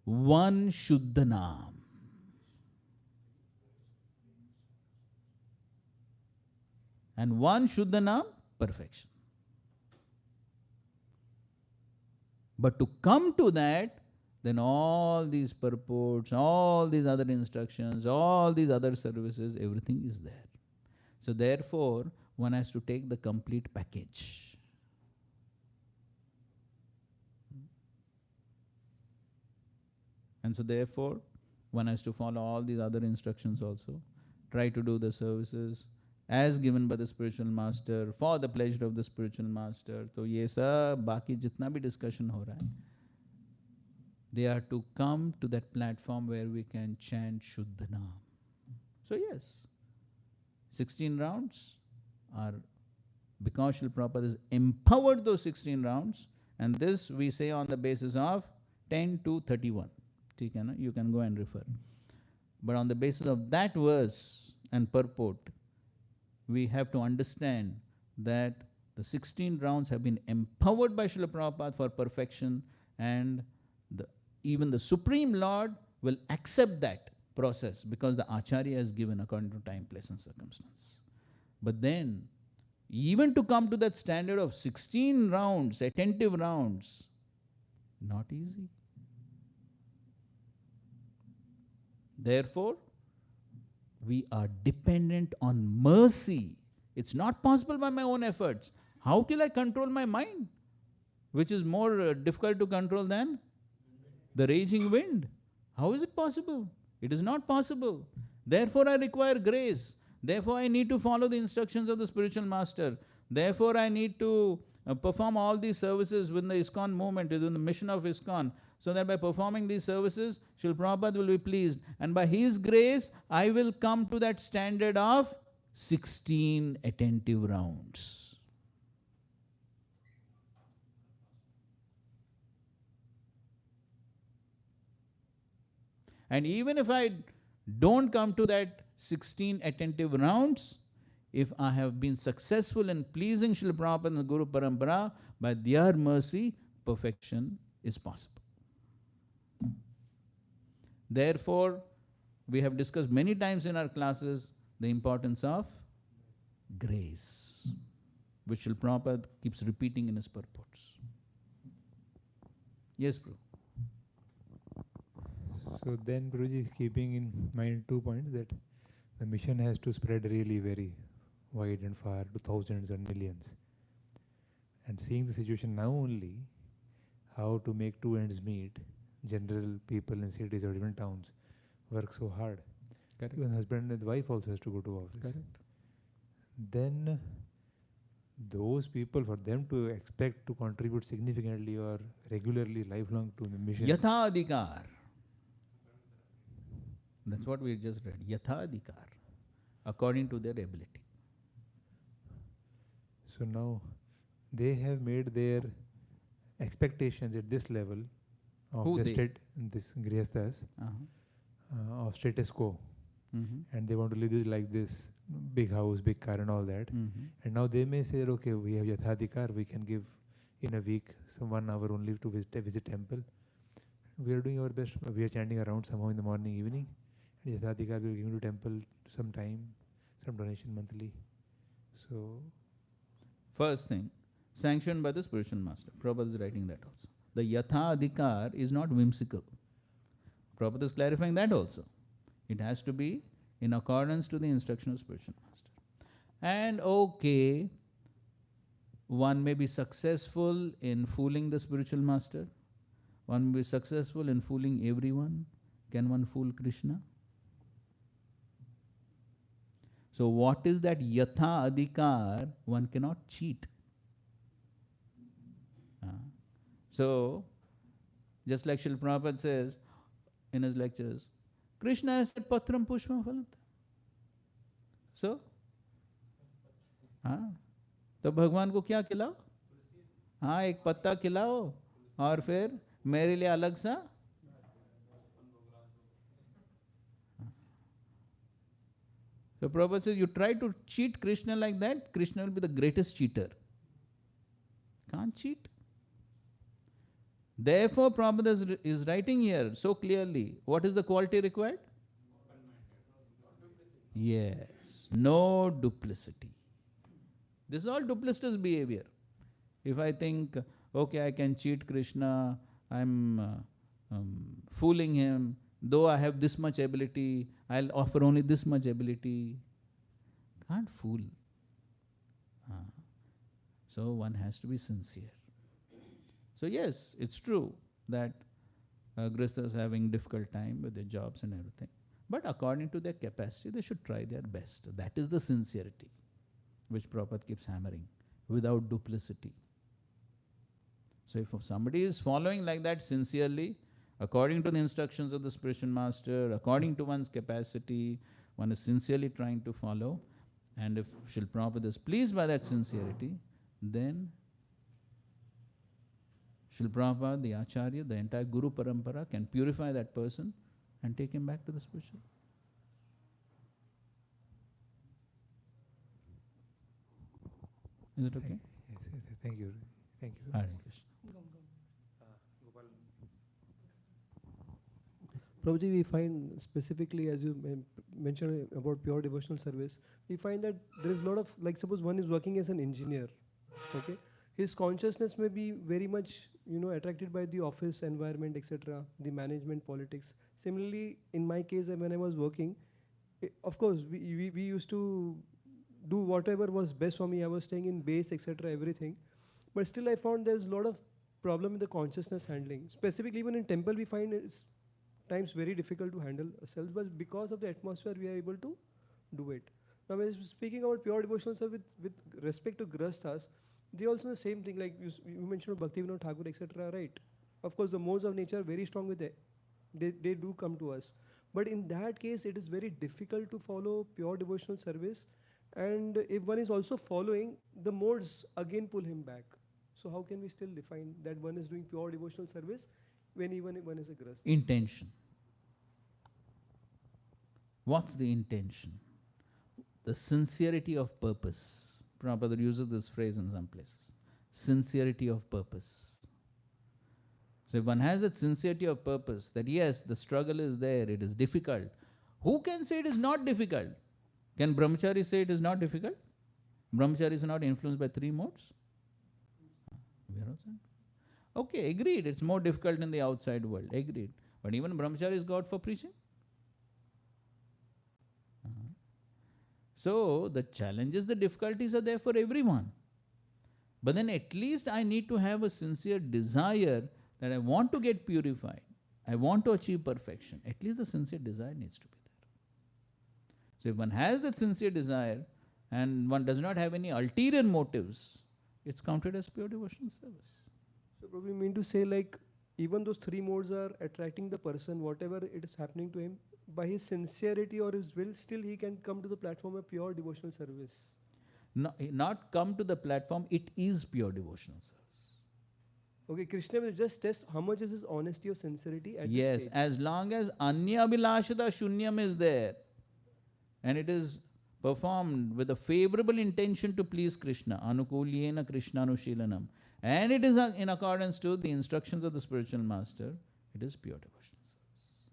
S1: one Shuddha Naam. And one Shuddha Naam, perfection. But to come to that, then all these purports, all these other instructions, all these other services, everything is there. So therefore, one has to take the complete package. And so therefore, one has to follow all these other instructions also. Try to do the services as given by the spiritual master, for the pleasure of the spiritual master. So ये सब बाकी जितना भी discussion हो रहा है, they are to come to that platform where we can chant Shuddha Naam. So yes, 16 rounds are because Srila Prabhupada has empowered those 16 rounds, and this we say on the basis of 10 to 31. You can go and refer. But on the basis of that verse and purport, we have to understand that the 16 rounds have been empowered by Srila Prabhupada for perfection, and even the Supreme Lord will accept that process because the Acharya has given according to time, place and circumstance. But then, even to come to that standard of 16 rounds, attentive rounds, not easy. Therefore, we are dependent on mercy. It's not possible by my own efforts. How can I control my mind, which is more difficult to control than the raging wind? How is it possible? It is not possible. Therefore, I require grace. Therefore, I need to follow the instructions of the spiritual master. Therefore, I need to perform all these services within the ISKCON movement, within the mission of ISKCON, so that by performing these services, Srila Prabhupada will be pleased. And by his grace, I will come to that standard of 16 attentive rounds. And even if I don't come to that 16 attentive rounds, if I have been successful in pleasing Srila Prabhupada and the Guru Parampara, by their mercy, perfection is possible. Therefore, we have discussed many times in our classes the importance of grace, which Srila Prabhupada keeps repeating in his purports. Yes, Prabhu.
S6: So then, Prabhuji, keeping in mind 2 points, that the mission has to spread really very wide and far to thousands and millions. And seeing the situation now only, how to make two ends meet, general people in cities or even towns work so hard.
S1: Correct.
S6: Even husband and wife also has to go to office.
S1: Correct.
S6: Then those people, for them to expect to contribute significantly or regularly, lifelong to the mission.
S1: Yatha adhikar. That's what we just read. Yatha adhikar. According to their ability.
S6: So now they have made their expectations at this level of
S1: Who
S6: the
S1: they?
S6: state, this Grihasthas, of status quo, and they want to live this like this, big house, big car and all that. And now they may say, okay, we have Yathadikar, we can give in a week, some 1 hour only to visit temple. We are doing our best. We are chanting around somehow in the morning, evening. And Yathadika, we are giving to temple some time, some donation monthly. So,
S1: First thing, sanctioned by the spiritual master. Prabhupada is writing that also. The Yatha Adhikar is not whimsical. Prabhupada is clarifying that also. It has to be in accordance to the instruction of spiritual master. And okay, one may be successful in fooling the spiritual master. One may be successful in fooling everyone. Can one fool Krishna? So what is that Yatha Adhikar? One cannot cheat. So, just like Srila Prabhupada says in his lectures, Krishna has said Patram Pushpam Phalam. So, तो भगवान को क्या खिलाओ? हाँ, एक पत्ता खिलाओ और फिर मेरे लिए अलग सा. So Prabhupada says, you try to cheat Krishna like that, Krishna will be the greatest cheater. Can't cheat. Therefore, Prabhupada is writing here so clearly, what is the quality required? Yes, no duplicity. This is all duplicitous behavior. If I think, okay, I can cheat Krishna, I'm fooling him, though I have this much ability, I'll offer only this much ability. Can't fool. So one has to be sincere. So yes, it's true that Grihasthas are having difficult time with their jobs and everything. But according to their capacity, they should try their best. That is the sincerity which Prabhupada keeps hammering, without duplicity. So if somebody is following like that sincerely, according to the instructions of the spiritual master, according to one's capacity, one is sincerely trying to follow, and if Srila Prabhupada is pleased by that sincerity, then Srila Prabhupada, the Acharya, the entire Guru Parampara can purify that person and take him back to the spiritual. Is it okay?
S6: Yes, thank you. Thank you.
S1: Hare Krishna.
S7: Prabhuji, we find specifically, as you mentioned about pure devotional service, we find that there is a lot of, like suppose one is working as an engineer, okay? His consciousness may be very much, attracted by the office environment, etc., the management, politics. Similarly, in my case, when I was working, of course, we used to do whatever was best for me. I was staying in base, etc., everything. But still, I found there's a lot of problem in the consciousness handling. Specifically, even in temple, we find it's times very difficult to handle ourselves, but because of the atmosphere, we are able to do it. Now, when speaking about pure devotional service with respect to Grihasthas, they also the same thing, like you mentioned Bhaktivinoda Thakur, etc., right? Of course, the modes of nature are very strong with it. They do come to us. But in that case, it is very difficult to follow pure devotional service. And if one is also following, the modes again pull him back. So how can we still define that one is doing pure devotional service when even one is a Grihastha?
S1: Intention. What's the intention? The sincerity of purpose. Prabhupada uses this phrase in some places. Sincerity of purpose. So if one has that sincerity of purpose, that yes, the struggle is there, it is difficult. Who can say it is not difficult? Can brahmachari say it is not difficult? Brahmachari is not influenced by three modes? Okay, agreed. It's more difficult in the outside world. Agreed. But even brahmachari is God for preaching. So the challenges, the difficulties are there for everyone. But then at least I need to have a sincere desire that I want to get purified. I want to achieve perfection. At least the sincere desire needs to be there. So if one has that sincere desire and one does not have any ulterior motives, it's counted as pure devotional service.
S7: So probably mean to say, like, even those three modes are attracting the person, whatever it is happening to him, by his sincerity or his will, still he can come to the platform of pure devotional service.
S1: No, not come to the platform, it is pure devotional service.
S7: Okay, Krishna will just test how much is his honesty or sincerity at this
S1: Yes,
S7: stage.
S1: as long as Anya Abhilashada Shunyam is there and it is performed with a favorable intention to please Krishna, Anukulyena Krishna Anushilanam, and it is in accordance to the instructions of the spiritual master, it is pure devotional service.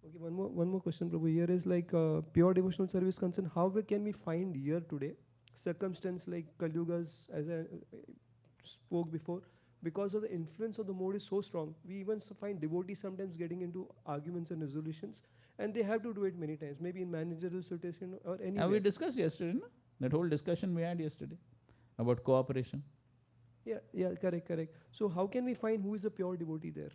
S7: Okay, one more question, Prabhu. Here is like pure devotional service concern. How can we find here today circumstance like Kalyugas, as I spoke before, because of the influence of the mode is so strong, we even find devotees sometimes getting into arguments and resolutions, and they have to do it many times, maybe in managerial situation or anywhere.
S1: We discussed yesterday, no? That whole discussion we had yesterday about cooperation.
S7: Yeah, correct. So how can we find who is a pure devotee there?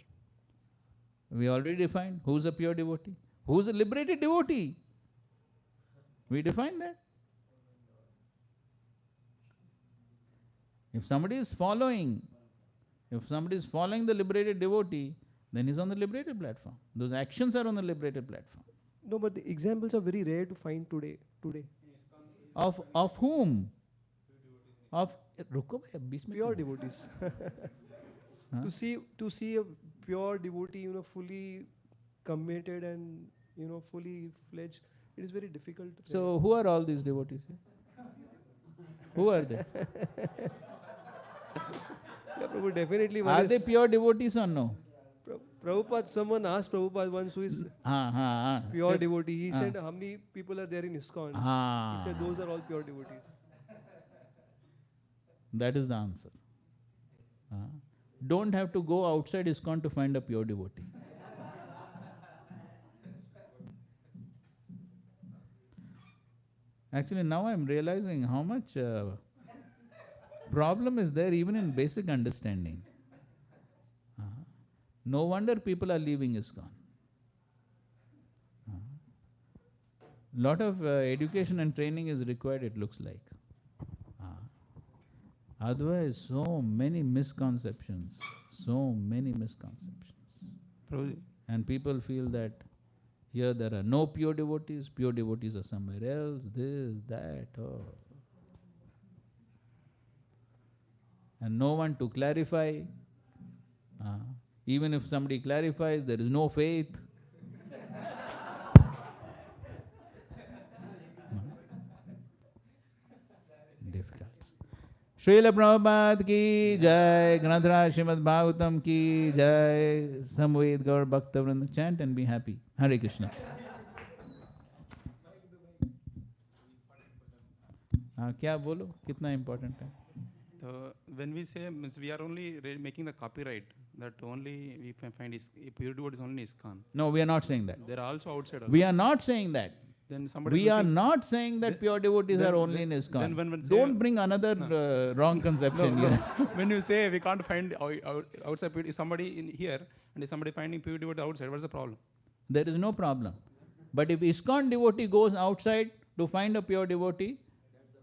S1: We already defined who's a pure devotee, who's a liberated devotee. We defined that. If somebody is following the liberated devotee, then he's on the liberated platform. Those actions are on the liberated platform.
S7: No, but the examples are very rare to find today.
S1: Of whom? Of
S7: Pure devotees.
S1: Huh?
S7: To see a pure devotee, fully committed and fully fledged, it is very difficult.
S1: So who are all these devotees? Who are they?
S7: Yeah, Prabhu, definitely.
S1: Are they pure devotees or no?
S7: Prabhupada, someone asked Prabhupada once who is pure devotee. He said, how many people are there in ISKCON? He said, those are all pure devotees.
S1: That is the answer. Don't have to go outside ISKCON to find a pure devotee. Actually, now I'm realizing how much problem is there even in basic understanding. No wonder people are leaving ISKCON. Lot of education and training is required, it looks like. Otherwise, so many misconceptions.
S3: Prabhuji.
S1: And people feel that here there are no pure devotees are somewhere else, this, that, and no one to clarify. Even if somebody clarifies, there is no faith. Difficult. Srila Prabhupada ki jai, Granthra Srimad Bhagavatam ki jai, Samved Gaur Bhakta Vrinda. Chant and be happy. Hare Krishna. क्या बोलो कितना important है?
S3: So when we say we are only making the copyright that only we can find is pure devotee is only ISKCON.
S1: No, we are not saying that.
S3: There are also outside.
S1: We are not saying that.
S3: Then somebody.
S1: We are not saying that pure devotees are only in ISKCON.
S3: When
S1: Don't bring another wrong conception here.
S3: When you say we can't find outside, if somebody in here and if somebody finding pure devotee outside, what's the problem?
S1: There is no problem. But if ISKCON devotee goes outside to find a pure devotee,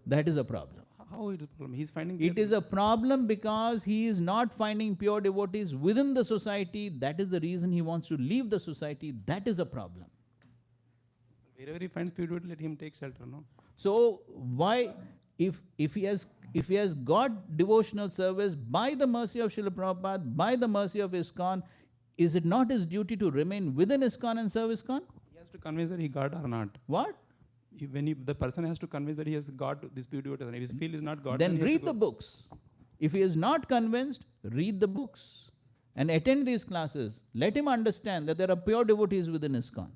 S1: that is a problem.
S3: How is it a problem? He's finding.
S1: It is a problem because he is not finding pure devotees within the society. That is the reason he wants to leave the society. That is a problem.
S3: Wherever he finds pure devotee, let him take shelter, no?
S1: So why, if he has got devotional service by the mercy of Srila Prabhupada, by the mercy of ISKCON, is it not his duty to remain within ISKCON and serve ISKCON?
S3: He has to convince that he got or not.
S1: What?
S3: The person has to convince that he has got this pure devotee. If he feels is not got,
S1: then read the books. If he is not convinced, read the books and attend these classes. Let him understand that there are pure devotees within ISKCON.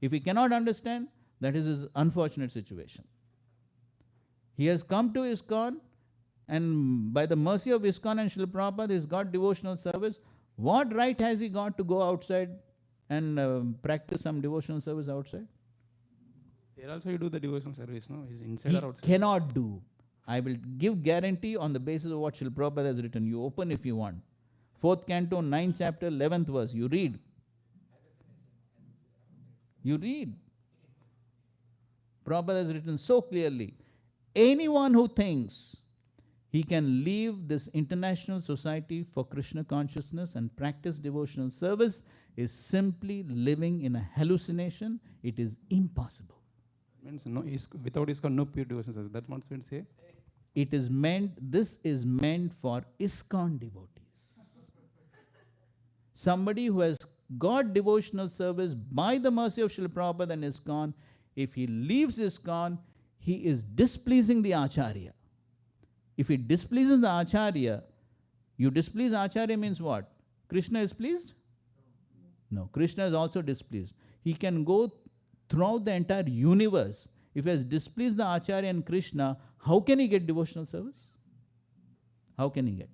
S1: If he cannot understand, that is his unfortunate situation. He has come to ISKCON, and by the mercy of ISKCON and Srila Prabhupada, he has got devotional service. What right has he got to go outside and practice some devotional service outside?
S3: There also you do the devotional service, no? Is inside or outside?
S1: Cannot do. I will give guarantee on the basis of what Srila Prabhupada has written. You open if you want. 4th canto, 9th chapter, 11th verse. You read. You read. Prabhupada has written so clearly. Anyone who thinks he can leave this international society for Krishna consciousness and practice devotional service is simply living in a hallucination. It is impossible.
S3: Means no, without ISKCON, no pure devotional service. That's what we say.
S1: It is meant, this is meant for ISKCON devotees. Somebody who has got devotional service by the mercy of Srila Prabhupada and ISKCON, if he leaves ISKCON, he is displeasing the Acharya. If it displeases the Acharya, you displease Acharya means what? Krishna is pleased? No, Krishna is also displeased. He can go throughout the entire universe. If he has displeased the Acharya and Krishna, how can he get devotional service? How can he get?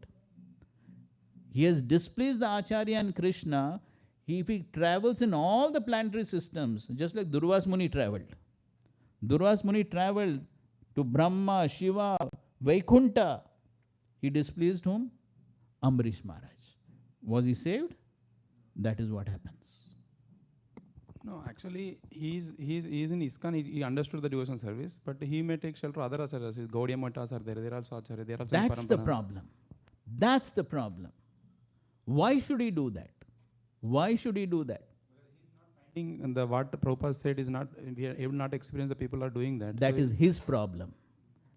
S1: He has displeased the Acharya and Krishna. If he travels in all the planetary systems, just like Durvas Muni traveled. Durvas Muni traveled to Brahma, Shiva, Vaikunta. He displeased whom? Ambarish Maharaj. Was he saved? That is what happens.
S3: No, actually, he's in ISKCON. He understood the devotional service, but he may take shelter other acharyas. Gaudiya Matas are there. They're also acharya. They're also in
S1: That's the
S3: Parampara.
S1: problem. That's the problem. Why should he do that? Why should he do that?
S3: The what Prabhupada said is not, we have not experienced the people are doing that.
S1: That
S3: So
S1: is his problem.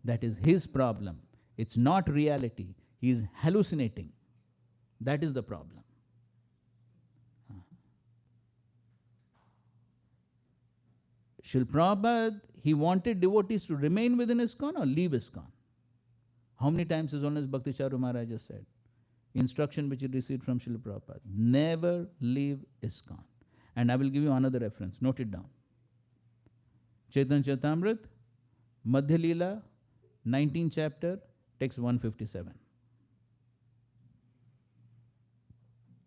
S1: That is his problem. It's not reality. He is hallucinating. That is the problem. Srila Prabhupada, he wanted devotees to remain within ISKCON or leave ISKCON. How many times His Holiness Bhakti Charu Maharaj has said? Instruction which he received from Srila Prabhupada. Never leave ISKCON. And I will give you another reference. Note it down. Chaitanya Charitamrita, Madhya Leela, 19th chapter, text 157.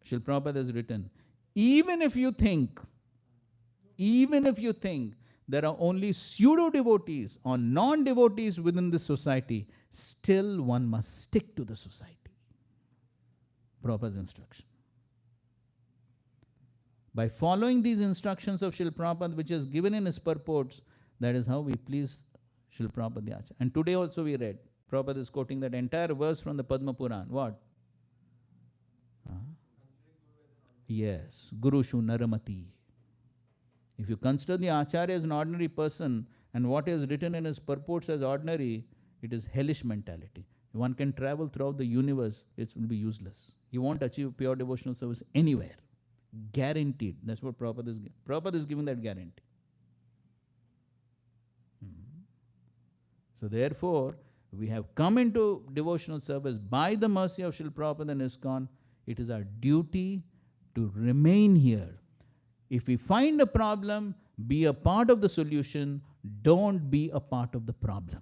S1: Srila Prabhupada has written, even if you think there are only pseudo-devotees or non-devotees within this society, still one must stick to the society. Prabhupada's instruction. By following these instructions of Srila Prabhupada, which is given in his purports, that is how we please Srila Prabhupada the Acharya. And today also we read, Prabhupada is quoting that entire verse from the Padma Puran. What? Yes, Guru Shu Naramati. If you consider the Acharya as an ordinary person and what is written in his purports as ordinary, it is hellish mentality. One can travel throughout the universe, it will be useless. You won't achieve pure devotional service anywhere. Guaranteed. That's what Prabhupada is giving. Prabhupada is giving that guarantee. So therefore, we have come into devotional service by the mercy of Srila Prabhupada and ISKCON. It is our duty to remain here. If we find a problem, be a part of the solution. Don't be a part of the problem.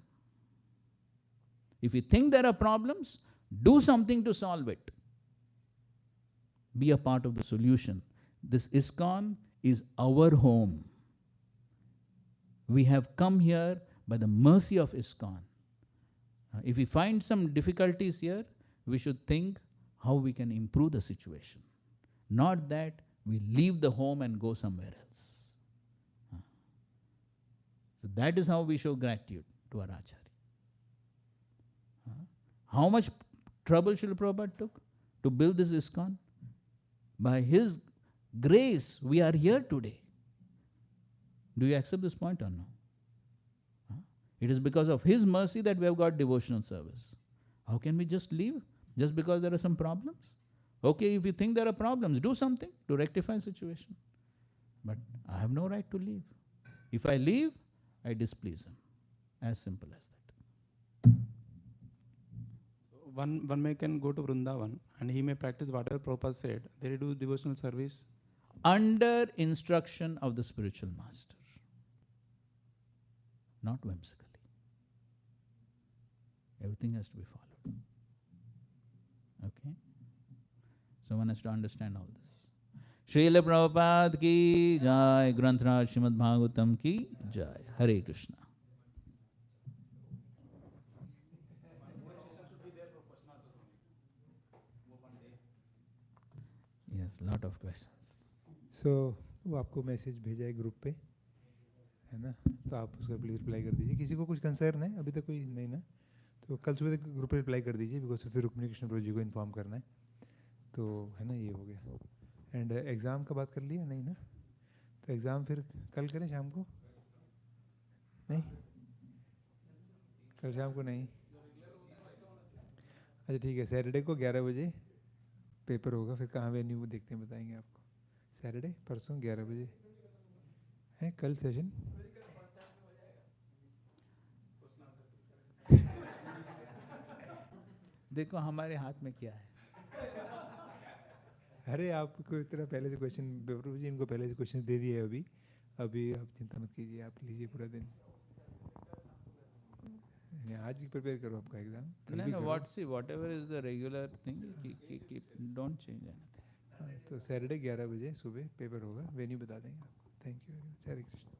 S1: If you think there are problems, do something to solve it. Be a part of the solution. This ISKCON is our home. We have come here by the mercy of ISKCON. If we find some difficulties here, we should think how we can improve the situation. Not that we leave the home and go somewhere else. So that is how we show gratitude to our Acharya. How much trouble Srila Prabhupada took to build this ISKCON? By his grace, we are here today. Do you accept this point or no? It is because of his mercy that we have got devotional service. How can we just leave just because there are some problems? Okay, if you think there are problems, do something to rectify the situation. But I have no right to leave. If I leave, I displease him. As simple as that.
S3: One may can go to Vrindavan and he may practice whatever Prabhupada said. They do devotional service.
S1: Under instruction of the spiritual master. Not whimsically. Everything has to be followed. Okay? So one has to understand all this. Srila Prabhupada ki jai, Granth-Raj Srimad Bhagavatam ki jai. Hare Krishna. Yes, lot of questions.
S6: So वो आपको message भेजा है group पे, है ना, तो आप उसका प्लीज रिप्लाई कर दीजिए. किसी को कुछ कंसर्न है अभी तक कोई नहीं ना, तो कल सुबह तक ग्रुप पे रिप्लाई कर दीजिए, बिकॉज फिर रुक्मिणी कृष्ण प्रभु जी को इन्फॉर्म करना है. तो है ना, ये हो गया. एंड एग्ज़ाम का बात कर लिया नहीं ना, तो एग्ज़ाम फिर कल करें शाम को? नहीं, कल शाम को नहीं. अच्छा ठीक है, सैटरडे को 11 बजे पेपर होगा. फिर कहाँ वेन्यू देखते हैं, बताएंगे आपको. सैटरडे परसों 11 बजे है कल सेशन.
S1: देखो हमारे हाथ में क्या है।
S6: अरे आपको इतना पहले से क्वेश्चन, प्रभु जी इनको पहले से क्वेश्चन दे दिए अभी अभी आप चिंता मत कीजिए, आप लीजिए पूरा दिन। आज ही प्रिपेयर करो आपका एग्जाम, कल भी
S1: No,
S6: करो।
S1: whatever is the regular thing, don't change anything.
S6: हाँ, तो सैटरडे 11 बजे सुबह पेपर होगा, वेन्यू बता देंगे आपको। Thank you very much, Hare Krishna.